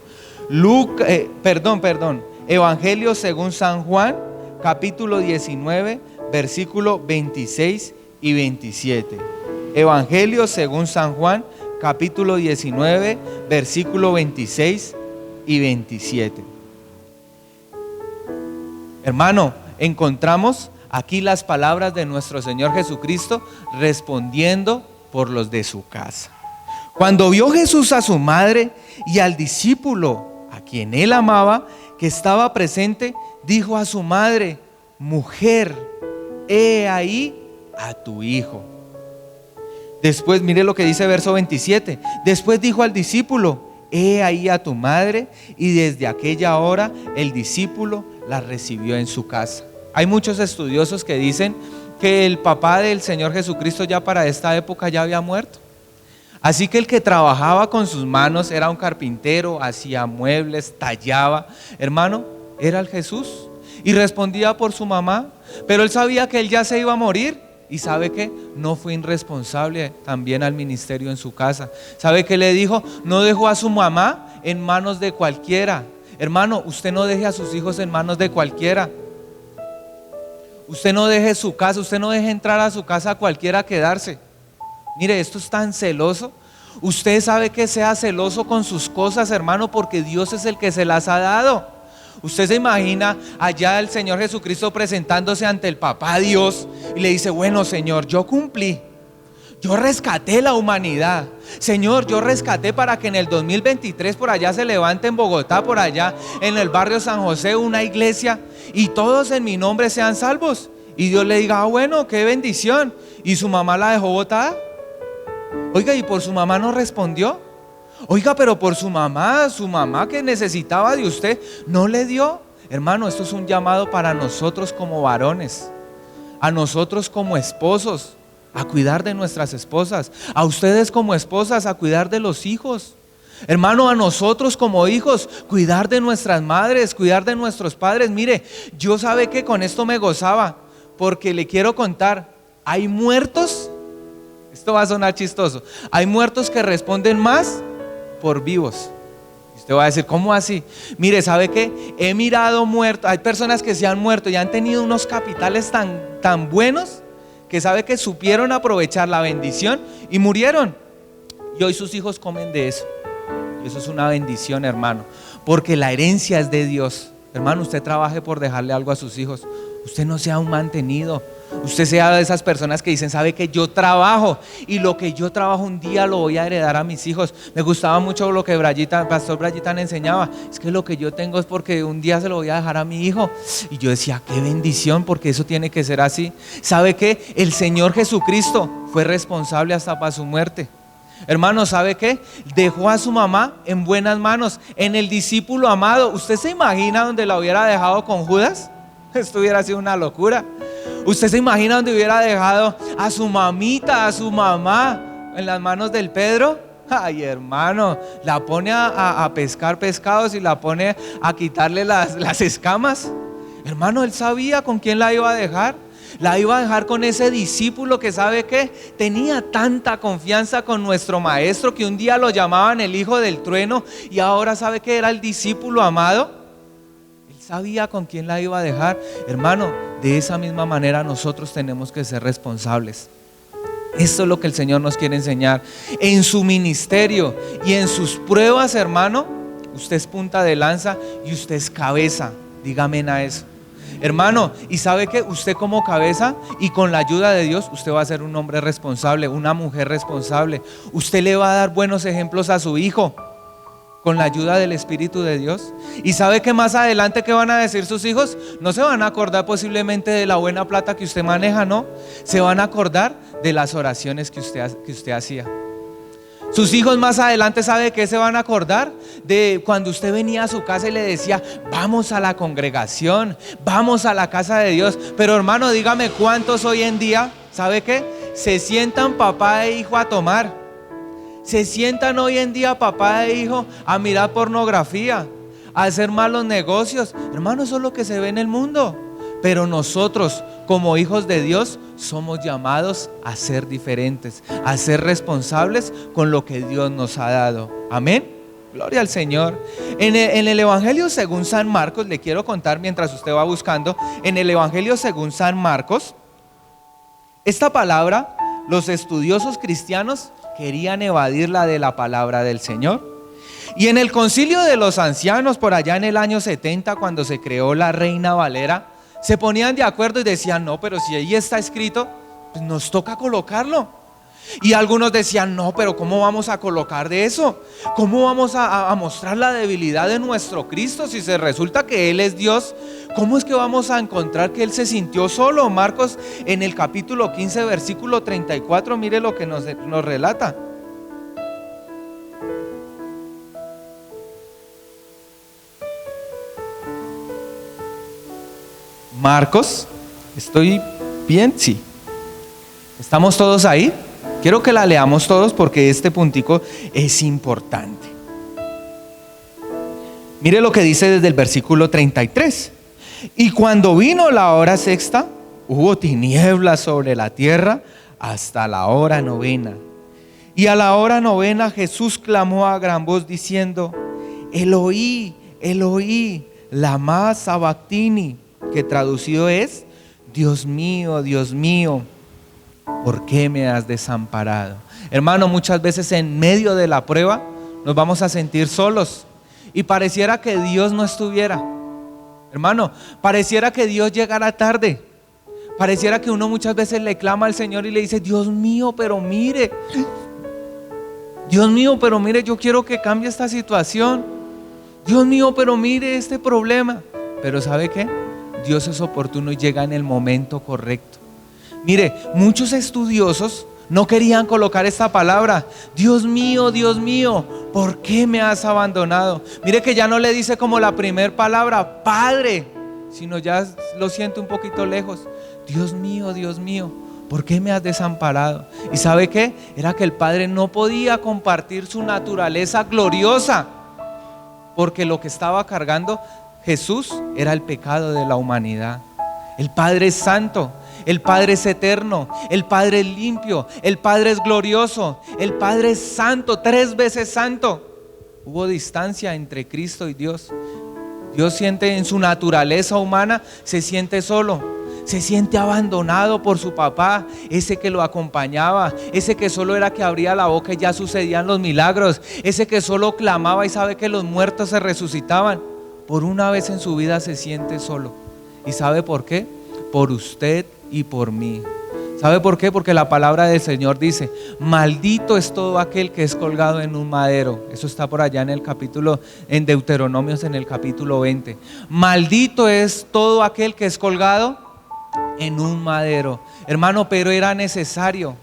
S1: Evangelio según San Juan, capítulo 19, versículo 26 y 27. Evangelio según San Juan, capítulo 19, versículo 26 y 27. Hermano, encontramos aquí las palabras de nuestro Señor Jesucristo respondiendo por los de su casa. Cuando vio Jesús a su madre y al discípulo a quien él amaba, que estaba presente, dijo a su madre: mujer, he ahí a tu hijo. Después, mire lo que dice verso 27. Después dijo al discípulo: he ahí a tu madre. Y desde aquella hora el discípulo la recibió en su casa. Hay muchos estudiosos que dicen que el papá del Señor Jesucristo ya para esta época ya había muerto. Así que el que trabajaba con sus manos era un carpintero, hacía muebles, tallaba. Hermano, era el Jesús y respondía por su mamá. Pero él sabía que él ya se iba a morir. Y sabe que no fue irresponsable también al ministerio en su casa. ¿Sabe qué le dijo? No dejó a su mamá en manos de cualquiera. Hermano, usted no deje a sus hijos en manos de cualquiera. Usted no deje su casa, usted no deje entrar a su casa a cualquiera a quedarse. Mire, esto es tan celoso. Usted sabe que sea celoso con sus cosas, hermano, porque Dios es el que se las ha dado. Usted se imagina allá el Señor Jesucristo presentándose ante el Papá Dios y le dice: bueno, Señor, yo cumplí. Yo rescaté la humanidad. Señor, yo rescaté para que en el 2023 por allá se levante en Bogotá, por allá en el barrio San José, una iglesia y todos en mi nombre sean salvos. Y Dios le diga: bueno, qué bendición. ¿Y su mamá la dejó botada? Oiga, ¿y por su mamá no respondió? Oiga, pero por su mamá que necesitaba de usted, ¿no le dio? Hermano, esto es un llamado para nosotros como varones, a nosotros como esposos, a cuidar de nuestras esposas, a ustedes como esposas, a cuidar de los hijos. Hermano, a nosotros como hijos, cuidar de nuestras madres, cuidar de nuestros padres. Mire, yo sabe que con esto me gozaba, porque le quiero contar, hay muertos, esto va a sonar chistoso, hay muertos que responden más por vivos. Usted va a decir: ¿cómo así? Mire, ¿sabe qué? He mirado muertos, hay personas que se han muerto y han tenido unos capitales tan buenos que sabe que supieron aprovechar la bendición y murieron. Y hoy sus hijos comen de eso. Y eso es una bendición, hermano, porque la herencia es de Dios. Hermano, usted trabaje por dejarle algo a sus hijos. Usted no sea un mantenido. Usted sea de esas personas que dicen: sabe que yo trabajo y lo que yo trabajo un día lo voy a heredar a mis hijos. Me gustaba mucho lo que Pastor Brayitán enseñaba. Es que lo que yo tengo es porque un día se lo voy a dejar a mi hijo. Y yo decía: qué bendición, porque eso tiene que ser así. ¿Sabe qué? El Señor Jesucristo fue responsable hasta para su muerte. Hermano, ¿sabe qué? Dejó a su mamá en buenas manos, en el discípulo amado. ¿Usted se imagina donde la hubiera dejado con Judas? Esto hubiera sido una locura. ¿Usted se imagina donde hubiera dejado a su mamita, a su mamá en las manos del Pedro? Ay, hermano, la pone a pescar pescados y la pone a quitarle las escamas. Hermano, él sabía con quién la iba a dejar. La iba a dejar con ese discípulo que sabe que tenía tanta confianza con nuestro maestro que un día lo llamaban el hijo del trueno y ahora sabe que era el discípulo amado. Él sabía con quién la iba a dejar. Hermano, de esa misma manera nosotros tenemos que ser responsables. Esto es lo que el Señor nos quiere enseñar. En su ministerio y en sus pruebas, hermano, usted es punta de lanza y usted es cabeza. Dígame a eso. Hermano, y sabe que usted como cabeza y con la ayuda de Dios, usted va a ser un hombre responsable, una mujer responsable. Usted le va a dar buenos ejemplos a su hijo con la ayuda del Espíritu de Dios. Y sabe que más adelante, ¿qué van a decir sus hijos? No se van a acordar posiblemente de la buena plata que usted maneja, no. Se van a acordar de las oraciones que usted hacía. Sus hijos más adelante, ¿sabe de qué se van a acordar? De cuando usted venía a su casa y le decía: vamos a la congregación, vamos a la casa de Dios. Pero hermano, dígame, ¿cuántos hoy en día ¿sabe qué? Se sientan papá e hijo a tomar. Se sientan hoy en día papá e hijo a mirar pornografía, a hacer malos negocios. Hermano, eso es lo que se ve en el mundo. Pero nosotros, como hijos de Dios, somos llamados a ser diferentes, a ser responsables con lo que Dios nos ha dado. Amén. Gloria al Señor. En el Evangelio según San Marcos, le quiero contar mientras usted va buscando, en el Evangelio según San Marcos, esta palabra, los estudiosos cristianos querían evadirla de la palabra del Señor. Y en el concilio de los ancianos, por allá en el año 70, cuando se creó la Reina Valera, se ponían de acuerdo y decían, no, pero si ahí está escrito, pues nos toca colocarlo. Y algunos decían, no, pero ¿cómo vamos a colocar de eso? ¿Cómo vamos a mostrar la debilidad de nuestro Cristo si se resulta que Él es Dios? ¿Cómo es que vamos a encontrar que Él se sintió solo? Marcos en el capítulo 15, versículo 34, mire lo que nos relata. Marcos, ¿estoy bien? Sí. ¿Estamos todos ahí? Quiero que la leamos todos porque este puntico es importante. Mire lo que dice desde el versículo 33. Y cuando vino la hora sexta, hubo tinieblas sobre la tierra hasta la hora novena. Y a la hora novena Jesús clamó a gran voz diciendo, Eloí, Eloí, lama sabactini, que traducido es, Dios mío, ¿por qué me has desamparado? Hermano, muchas veces en medio de la prueba nos vamos a sentir solos y pareciera que Dios no estuviera. Hermano, pareciera que Dios llegara tarde. Pareciera que uno muchas veces le clama al Señor y le dice, Dios mío, pero mire, yo quiero que cambie esta situación. Dios mío, pero mire este problema. Pero ¿sabe qué? Dios es oportuno y llega en el momento correcto. Mire, muchos estudiosos no querían colocar esta palabra, Dios mío, ¿por qué me has abandonado? Mire que ya no le dice como la primer palabra, Padre, sino ya lo siente un poquito lejos. Dios mío, ¿por qué me has desamparado? ¿Y sabe qué? Era que el Padre no podía compartir su naturaleza gloriosa, porque lo que estaba cargando Jesús era el pecado de la humanidad. El Padre es santo, el Padre es eterno, el Padre es limpio, el Padre es glorioso, el Padre es santo, 3 veces santo. Hubo distancia entre Cristo y Dios. Dios siente en su naturaleza humana, se siente solo, se siente abandonado por su papá, ese que lo acompañaba, ese que solo era que abría la boca y ya sucedían los milagros, ese que solo clamaba y sabe que los muertos se resucitaban. Por una vez en su vida se siente solo. ¿Y sabe por qué? Por usted y por mí. ¿Sabe por qué? Porque la palabra del Señor dice, maldito es todo aquel que es colgado en un madero. Eso está por allá en el capítulo, en Deuteronomios en el capítulo 20. Maldito es todo aquel que es colgado en un madero. Hermano, pero era necesario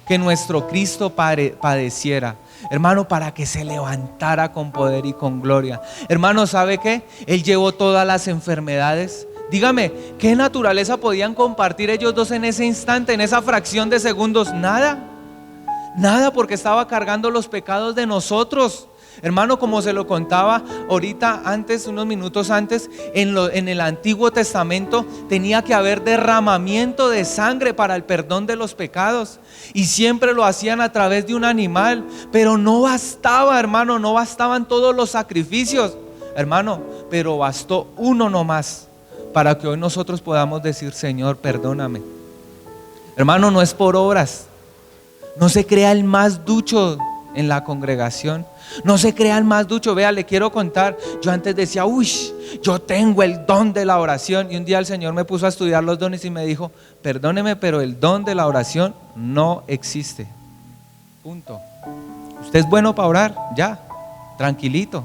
S1: que nuestro Cristo padeciera. Hermano, para que se levantara con poder y con gloria. Hermano, ¿sabe qué? Él llevó todas las enfermedades. Dígame, ¿qué naturaleza podían compartir ellos dos en ese instante, en esa fracción de segundos? Nada, porque estaba cargando los pecados de nosotros. Hermano, como se lo contaba ahorita antes, unos minutos antes, en el Antiguo Testamento tenía que haber derramamiento de sangre para el perdón de los pecados. Y siempre lo hacían a través de un animal. Pero no bastaba, hermano, no bastaban todos los sacrificios. Hermano, pero bastó uno nomás para que hoy nosotros podamos decir, Señor, perdóname. Hermano, no es por obras. No se crea el más ducho en la congregación. No se crea el más ducho. Vea, le quiero contar. Yo antes decía, yo tengo el don de la oración. Y un día el Señor me puso a estudiar los dones y me dijo, perdóneme, pero el don de la oración no existe. Punto. Usted es bueno para orar, ya, tranquilito.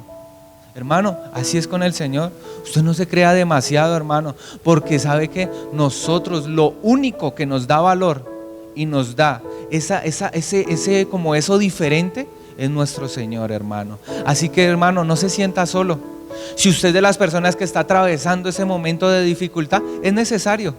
S1: Hermano, así es con el Señor. Usted no se crea demasiado, hermano, porque sabe que nosotros lo único que nos da valor y nos da ese como eso diferente es nuestro Señor, hermano. Así que, hermano, no se sienta solo. Si usted es de las personas que está atravesando ese momento de dificultad, es necesario.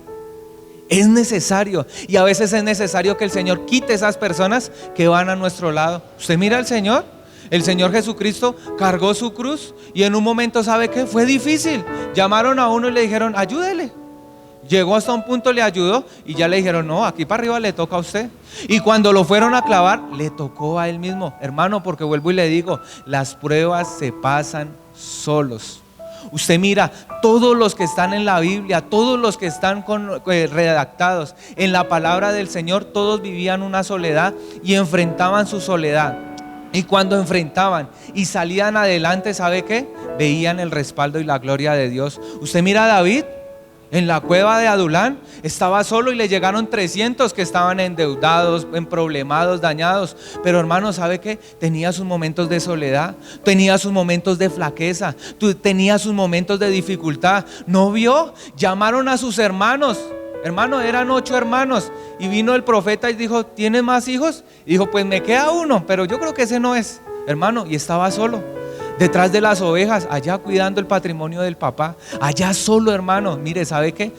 S1: Es necesario, y a veces es necesario que el Señor quite esas personas que van a nuestro lado. Usted mira al Señor, el Señor Jesucristo cargó su cruz y en un momento, ¿sabe qué? Fue difícil. Llamaron a uno y le dijeron, ayúdele. Llegó hasta un punto, le ayudó y ya le dijeron, no, aquí para arriba le toca a usted. Y cuando lo fueron a clavar, le tocó a él mismo. Hermano, porque vuelvo y le digo, las pruebas se pasan solos. Usted mira, todos los que están en la Biblia, todos los que están redactados en la palabra del Señor, todos vivían una soledad y enfrentaban su soledad. Y cuando enfrentaban y salían adelante, ¿sabe qué? Veían el respaldo y la gloria de Dios. Usted mira a David en la cueva de Adulán, estaba solo y le llegaron 300 que estaban endeudados, emproblemados, dañados. Pero hermano, ¿sabe qué? Tenía sus momentos de soledad, tenía sus momentos de flaqueza, tenía sus momentos de dificultad. ¿No vio? Llamaron a sus hermanos. Hermano, eran 8 hermanos y vino el profeta y dijo, ¿tienes más hijos? Y dijo, pues me queda uno, pero yo creo que ese no es, hermano. Y estaba solo, detrás de las ovejas, allá cuidando el patrimonio del papá, allá solo, hermano. Mire, ¿sabe qué?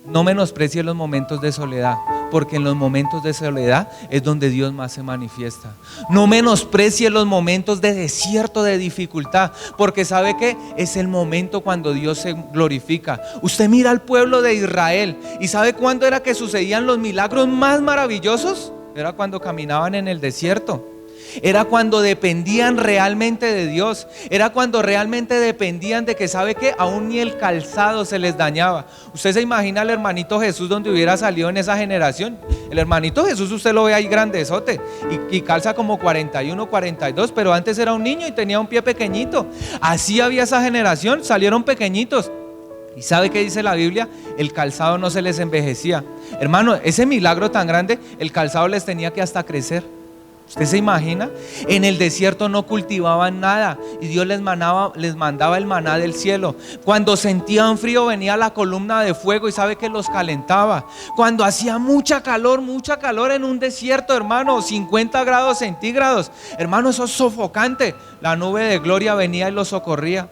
S1: No menosprecie los momentos de soledad, porque en los momentos de soledad es donde Dios más se manifiesta. No menosprecie los momentos de desierto, de dificultad, porque ¿sabe qué? Es el momento cuando Dios se glorifica. Usted mira al pueblo de Israel y ¿sabe cuándo era que sucedían los milagros más maravillosos? Era cuando caminaban en el desierto. Era cuando dependían realmente de Dios. Era cuando realmente dependían de que, ¿sabe qué? Aún ni el calzado se les dañaba. Usted se imagina al hermanito Jesús donde hubiera salido en esa generación. El hermanito Jesús usted lo ve ahí grandezote y calza como 41, 42, pero antes era un niño y tenía un pie pequeñito. Así había esa generación, salieron pequeñitos. ¿Y sabe qué dice la Biblia? El calzado no se les envejecía. Hermano, ese milagro tan grande, el calzado les tenía que hasta crecer. ¿Usted se imagina? En el desierto no cultivaban nada y Dios les mandaba el maná del cielo. Cuando sentían frío venía la columna de fuego y sabe que los calentaba. Cuando hacía mucha calor en un desierto, hermano, 50 grados centígrados, hermano, eso es sofocante. La nube de gloria venía y los socorría.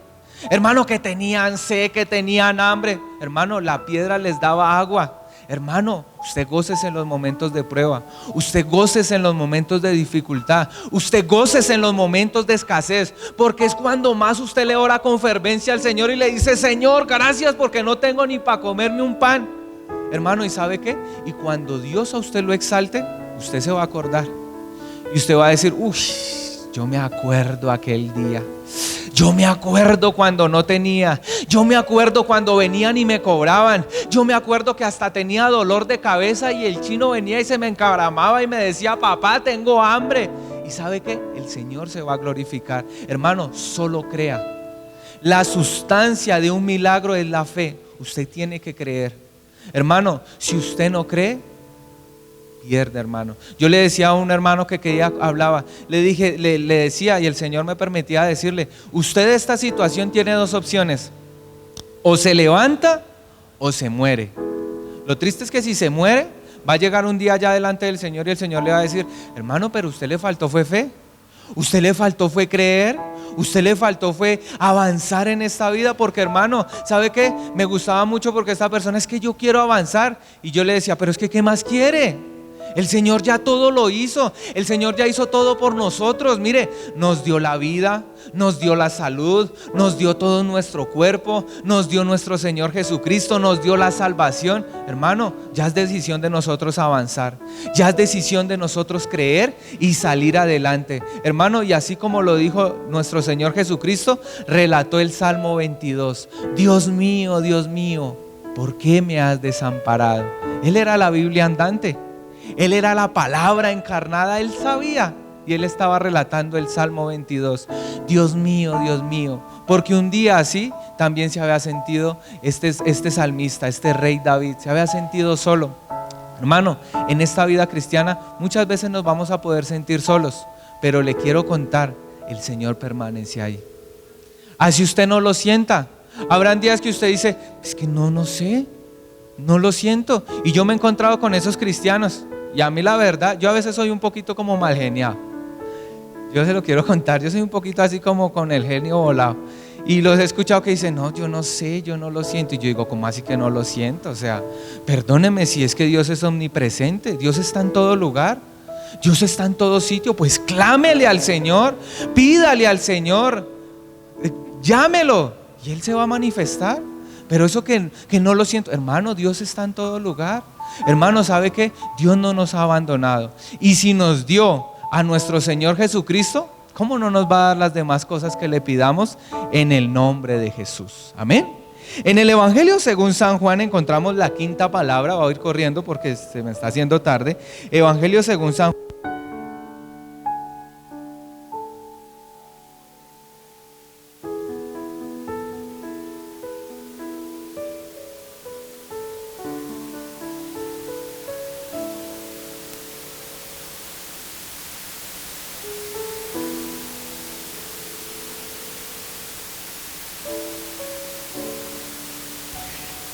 S1: Hermano, que tenían sed, que tenían hambre, hermano, la piedra les daba agua. Hermano, usted gócese en los momentos de prueba, usted gócese en los momentos de dificultad, usted gócese en los momentos de escasez, porque es cuando más usted le ora con fervencia al Señor y le dice, Señor, gracias porque no tengo ni para comerme un pan. Hermano, ¿y sabe qué? Y cuando Dios a usted lo exalte, usted se va a acordar y usted va a decir, uy, yo me acuerdo aquel día. Yo me acuerdo cuando no tenía. Yo me acuerdo cuando venían y me cobraban. Yo me acuerdo que hasta tenía dolor de cabeza y el chino venía y se me encabramaba y me decía, papá, tengo hambre. ¿Y sabe qué? El Señor se va a glorificar. Hermano, solo crea. La sustancia de un milagro es la fe. Usted tiene que creer. Hermano, si usted no cree, pierde, hermano. Yo le decía a un hermano que hablaba, le decía, y el Señor me permitía decirle, usted de esta situación tiene 2 opciones, o se levanta o se muere. Lo triste es que si se muere, va a llegar un día allá delante del Señor y el Señor le va a decir, hermano, pero usted le faltó fue fe, usted le faltó fue creer, usted le faltó fue avanzar en esta vida, porque hermano, ¿sabe qué? Me gustaba mucho porque esta persona es que yo quiero avanzar, y yo le decía, pero es que ¿qué más quiere? El Señor ya todo lo hizo. El Señor ya hizo todo por nosotros. Mire, nos dio la vida, nos dio la salud, nos dio todo nuestro cuerpo, nos dio nuestro Señor Jesucristo, nos dio la salvación. Hermano, ya es decisión de nosotros avanzar. Ya es decisión de nosotros creer y salir adelante. Hermano, y así como lo dijo nuestro Señor Jesucristo, relató el Salmo 22. Dios mío, ¿por qué me has desamparado? Él era la Biblia andante. Él era la palabra encarnada, él sabía y él estaba relatando el Salmo 22. Dios mío, porque un día así también se había sentido este salmista, este rey David, se había sentido solo. Hermano, en esta vida cristiana muchas veces nos vamos a poder sentir solos, pero le quiero contar, el Señor permanece ahí. Así usted no lo sienta, habrán días que usted dice, es que no sé, no lo siento. Y yo me he encontrado con esos cristianos y a mí la verdad, yo a veces soy un poquito como mal geniado. Yo se lo quiero contar, yo soy un poquito así como con el genio volado. Y los he escuchado que dicen, no, yo no sé, yo no lo siento. Y yo digo, ¿cómo así que no lo siento? O sea, perdóneme, si es que Dios es omnipresente, Dios está en todo lugar, Dios está en todo sitio. Pues clámele al Señor, pídale al Señor, llámelo y Él se va a manifestar. Pero eso que no lo siento, hermano, Dios está en todo lugar. Hermano, ¿sabe qué? Dios no nos ha abandonado. Y si nos dio a nuestro Señor Jesucristo, ¿cómo no nos va a dar las demás cosas que le pidamos en el nombre de Jesús? Amén. En el Evangelio según San Juan encontramos la quinta palabra. Voy a ir corriendo porque se me está haciendo tarde. Evangelio según San Juan.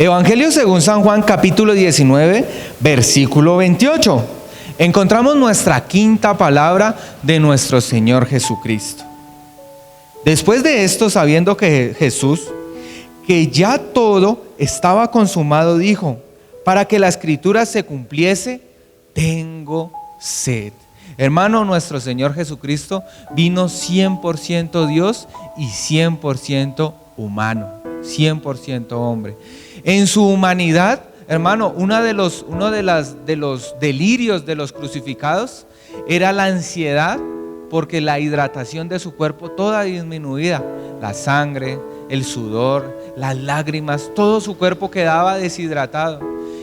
S1: Evangelio según San Juan, capítulo 19, versículo 28. Encontramos nuestra quinta palabra de nuestro Señor Jesucristo. Después de esto, sabiendo que Jesús, que ya todo estaba consumado, dijo, para que la escritura se cumpliese, tengo sed. Hermano, nuestro Señor Jesucristo vino 100% Dios y 100% humano, 100% hombre. En su humanidad, hermano, uno de los delirios de los crucificados era la ansiedad, porque la hidratación de su cuerpo toda disminuida, la sangre, el sudor, las lágrimas, todo su cuerpo quedaba deshidratado.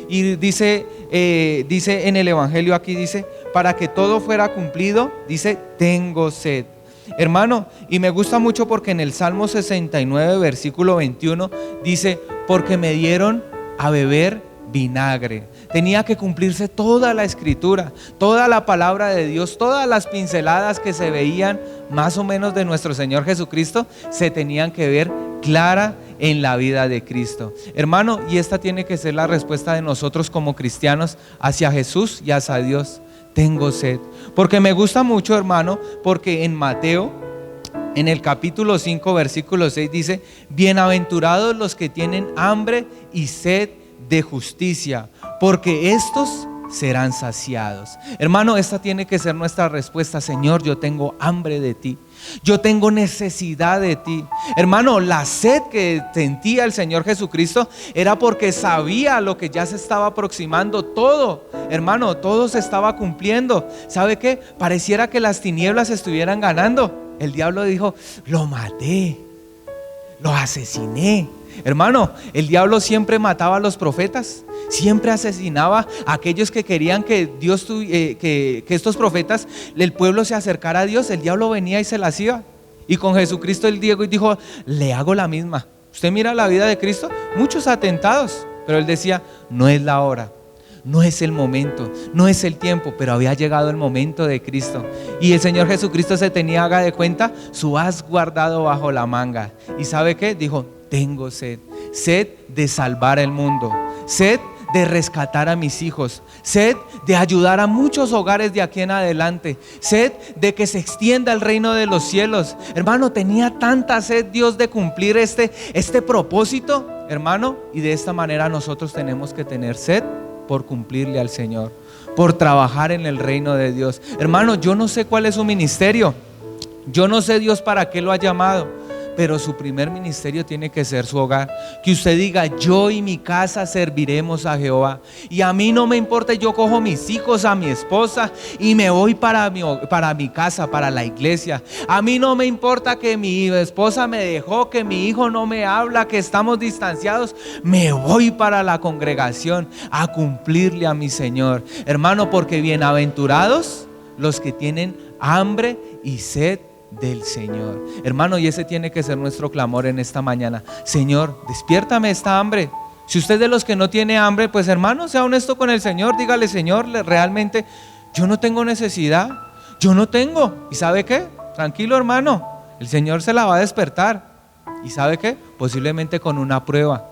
S1: Y dice en el Evangelio aquí, dice, para que todo fuera cumplido, dice, tengo sed. Hermano, y me gusta mucho porque en el Salmo 69, versículo 21, dice, porque me dieron a beber vinagre. Tenía que cumplirse toda la escritura, toda la palabra de Dios, todas las pinceladas que se veían más o menos de nuestro Señor Jesucristo, se tenían que ver clara en la vida de Cristo. Hermano, y esta tiene que ser la respuesta de nosotros como cristianos hacia Jesús y hacia Dios. Tengo sed. Porque me gusta mucho, hermano, porque en Mateo, en el capítulo 5, versículo 6 dice, bienaventurados los que tienen hambre y sed de justicia, porque estos serán saciados. Hermano, esta tiene que ser nuestra respuesta. Señor, yo tengo hambre de ti, yo tengo necesidad de ti. Hermano, la sed que sentía el Señor Jesucristo era porque sabía lo que ya se estaba aproximando. Todo, hermano, todo se estaba cumpliendo. ¿Sabe qué? Pareciera que las tinieblas estuvieran ganando. El diablo dijo, lo maté, lo asesiné. Hermano, el diablo siempre mataba a los profetas, siempre asesinaba a aquellos que querían que Dios que estos profetas, el pueblo se acercara a Dios. El diablo venía y se las iba. Y con Jesucristo él dijo, le hago la misma. Usted mira la vida de Cristo, muchos atentados, pero él decía, no es la hora, no es el momento, no es el tiempo, pero había llegado el momento de Cristo. Y el Señor Jesucristo se tenía, haga de cuenta, su as guardado bajo la manga. ¿Y sabe qué? Dijo, tengo sed, sed de salvar el mundo, sed de rescatar a mis hijos, sed de ayudar a muchos hogares de aquí en adelante, sed de que se extienda el reino de los cielos. Hermano, tenía tanta sed Dios de cumplir este propósito, hermano, y de esta manera nosotros tenemos que tener sed por cumplirle al Señor, por trabajar en el reino de Dios. Hermano, yo no sé cuál es su ministerio, yo no sé Dios para qué lo ha llamado, pero su primer ministerio tiene que ser su hogar. Que usted diga, yo y mi casa serviremos a Jehová. Y a mí no me importa, yo cojo mis hijos, a mi esposa y me voy para mi casa, para la iglesia. A mí no me importa que mi esposa me dejó, que mi hijo no me habla, que estamos distanciados. Me voy para la congregación a cumplirle a mi Señor. Hermano, porque bienaventurados los que tienen hambre y sed del Señor. Hermano, y ese tiene que ser nuestro clamor en esta mañana. Señor, despiértame esta hambre. Si usted es de los que no tiene hambre, pues hermano, sea honesto con el Señor. Dígale, Señor, realmente yo no tengo necesidad, yo no tengo. ¿Y sabe qué? Tranquilo, hermano, el Señor se la va a despertar. ¿Y sabe qué? Posiblemente con una prueba,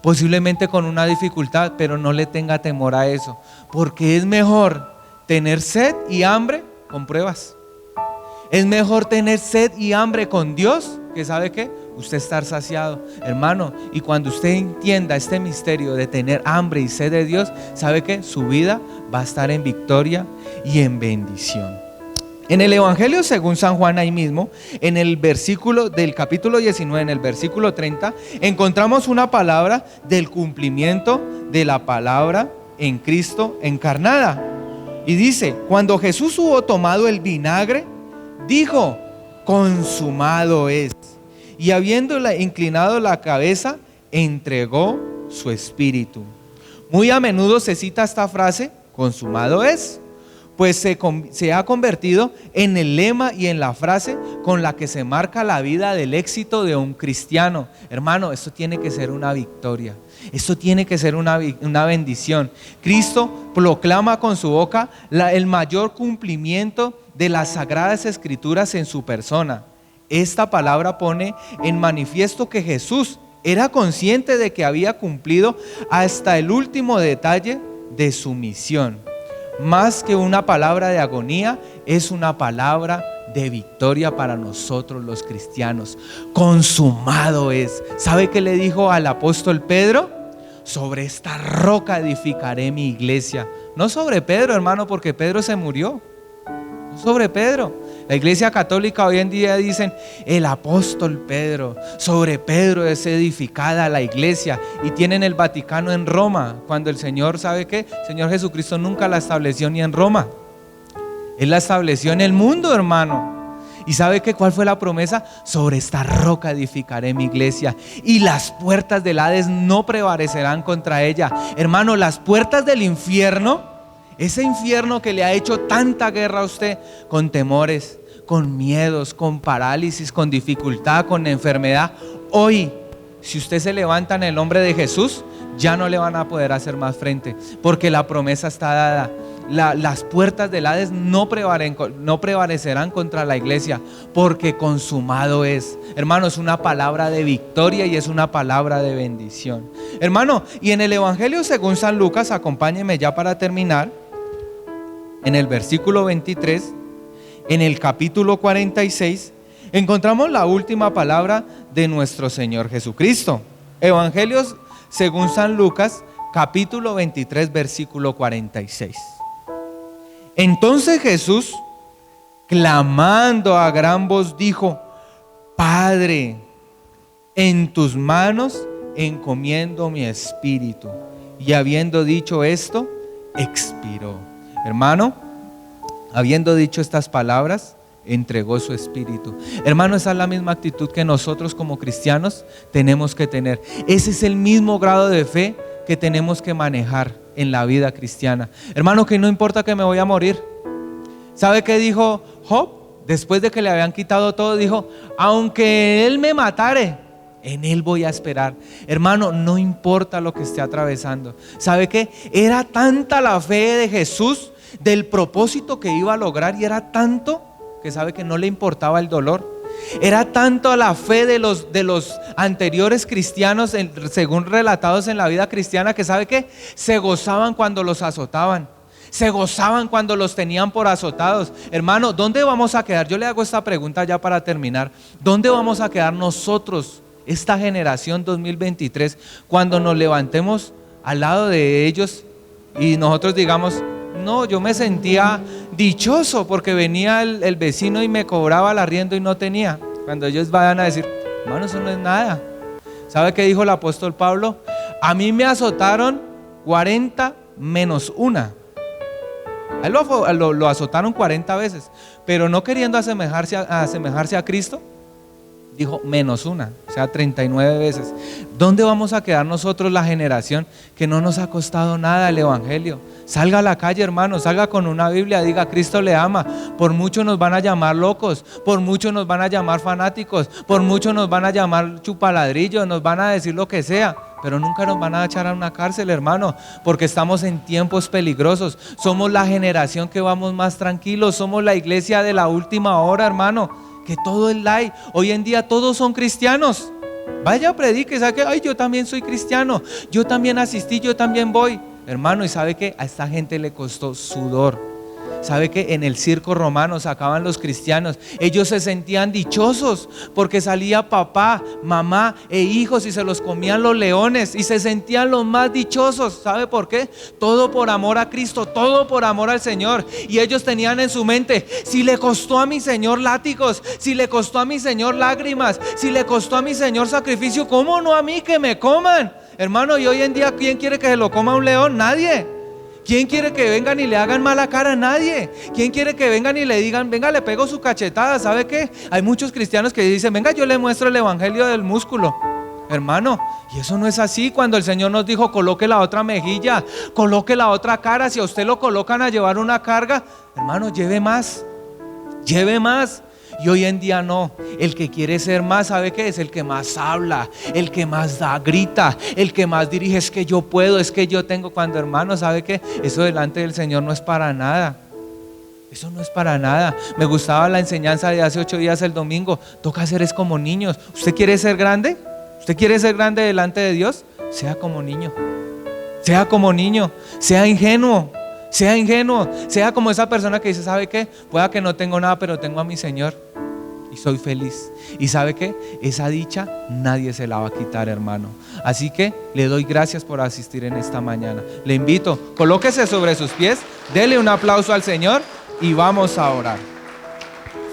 S1: posiblemente con una dificultad, pero no le tenga temor a eso, porque es mejor tener sed y hambre con pruebas. Es mejor tener sed y hambre con Dios, que ¿sabe qué? usted estar saciado, hermano. Y cuando usted entienda este misterio de tener hambre y sed de Dios, ¿sabe qué? Su vida va a estar en victoria y en bendición. En el Evangelio según San Juan, ahí mismo, en el versículo del capítulo 19, en el versículo 30, encontramos una palabra del cumplimiento de la palabra en Cristo encarnada. Y dice: cuando Jesús hubo tomado el vinagre, dijo: consumado es. Y habiéndole inclinado la cabeza, entregó su espíritu. Muy a menudo se cita esta frase, consumado es, pues se ha convertido en el lema y en la frase con la que se marca la vida del éxito de un cristiano. Hermano, esto tiene que ser una victoria. Esto tiene que ser una bendición. Cristo proclama con su boca el mayor cumplimiento de las sagradas escrituras en su persona. Esta palabra pone en manifiesto que Jesús era consciente de que había cumplido hasta el último detalle de su misión. Más que una palabra de agonía, es una palabra de victoria para nosotros los cristianos. Consumado es. ¿Sabe qué le dijo al apóstol Pedro? Sobre esta roca edificaré mi iglesia. No sobre Pedro, hermano, porque Pedro se murió. No sobre Pedro. La iglesia católica hoy en día dicen: el apóstol Pedro, sobre Pedro es edificada la iglesia. Y tienen el Vaticano en Roma, cuando el Señor, ¿sabe qué? El Señor Jesucristo nunca la estableció ni en Roma. Él la estableció en el mundo, hermano. ¿Y sabe qué? ¿Cuál fue la promesa? Sobre esta roca edificaré mi iglesia, y las puertas del Hades no prevalecerán contra ella. Hermano, las puertas del infierno, ese infierno que le ha hecho tanta guerra a usted, con temores, con miedos, con parálisis, con dificultad, con enfermedad, hoy, si usted se levanta en el nombre de Jesús, ya no le van a poder hacer más frente, porque la promesa está dada. Las puertas del Hades no prevalecerán contra la iglesia, porque consumado es. Hermano, es una palabra de victoria y es una palabra de bendición. Hermano, y en el Evangelio según San Lucas, acompáñeme ya para terminar, en el versículo 23, en el capítulo 46, encontramos la última palabra de nuestro Señor Jesucristo. Evangelios según San Lucas, capítulo 23, versículo 46. Entonces Jesús, clamando a gran voz, dijo: Padre, en tus manos encomiendo mi espíritu. Y habiendo dicho esto, expiró. Hermano, habiendo dicho estas palabras, entregó su espíritu. Hermano, esa es la misma actitud que nosotros como cristianos tenemos que tener. Ese es el mismo grado de fe que tenemos que manejar en la vida cristiana. Hermano, que no importa que me voy a morir. ¿Sabe qué dijo Job? Después de que le habían quitado todo, dijo: aunque él me matare, en él voy a esperar. Hermano, no importa lo que esté atravesando. ¿Sabe qué? Era tanta la fe de Jesús, del propósito que iba a lograr, y era tanto que sabe que no le importaba el dolor. Era tanto la fe de los anteriores cristianos, según relatados en la vida cristiana, que sabe que se gozaban cuando los azotaban, se gozaban cuando los tenían por azotados. Hermano, ¿dónde vamos a quedar? Yo le hago esta pregunta ya para terminar. ¿Dónde vamos a quedar nosotros, esta generación 2023, cuando nos levantemos al lado de ellos y nosotros digamos: no, yo me sentía dichoso porque venía el vecino y me cobraba el arriendo y no tenía? Cuando ellos vayan a decir: hermano, eso no es nada. ¿Sabe qué dijo el apóstol Pablo? A mí me azotaron 40 menos una. A él lo azotaron 40 veces, pero no queriendo asemejarse a Cristo, dijo menos una, o sea 39 veces. ¿Dónde vamos a quedar nosotros, la generación que no nos ha costado nada el evangelio? Salga a la calle, hermano, salga con una Biblia, diga: Cristo le ama. Por mucho nos van a llamar locos, por mucho nos van a llamar fanáticos, por mucho nos van a llamar chupaladrillos, nos van a decir lo que sea, pero nunca nos van a echar a una cárcel, hermano, porque estamos en tiempos peligrosos. Somos la generación que vamos más tranquilos, somos la iglesia de la última hora, hermano, que todo es light. Hoy en día todos son cristianos. Vaya, predique, sabe que: ay, yo también soy cristiano, yo también asistí, yo también voy. Hermano, ¿y sabe qué? A esta gente le costó sudor, ¿Sabe que en el circo romano sacaban los cristianos? Ellos se sentían dichosos porque salía papá, mamá e hijos y se los comían los leones y se sentían los más dichosos. ¿Sabe por qué? Todo por amor a Cristo, todo por amor al Señor. Y ellos tenían en su mente: si le costó a mi Señor látigos, si le costó a mi Señor lágrimas, si le costó a mi Señor sacrificio, ¿cómo no a mí que me coman? Hermano, y hoy en día, ¿quién quiere que se lo coma un león? Nadie. ¿Quién quiere que vengan y le hagan mala cara? Nadie. ¿Quién quiere que vengan y le digan: venga, le pego su cachetada? ¿Sabe qué? Hay muchos cristianos que dicen: venga, yo le muestro el evangelio del músculo. Hermano, y eso no es así. Cuando el Señor nos dijo: coloque la otra mejilla, coloque la otra cara. Si a usted lo colocan a llevar una carga, hermano, lleve más, lleve más. Y hoy en día no. El que quiere ser más, ¿sabe qué? Es el que más habla, el que más da, grita, el que más dirige: es que yo puedo, es que yo tengo. Cuando, hermano, ¿sabe qué? Eso delante del Señor no es para nada. Eso no es para nada. Me gustaba la enseñanza de hace 8 días el domingo. Toca ser es como niños. ¿Usted quiere ser grande? ¿Usted quiere ser grande delante de Dios? Sea como niño. Sea como niño. Sea ingenuo. Sea ingenuo. Sea como esa persona que dice: ¿sabe qué? Pueda que no tengo nada, pero tengo a mi Señor y soy feliz. Y ¿sabe qué? Esa dicha nadie se la va a quitar, hermano. Así que le doy gracias por asistir en esta mañana. Le invito, colóquese sobre sus pies, dele un aplauso al Señor y vamos a orar.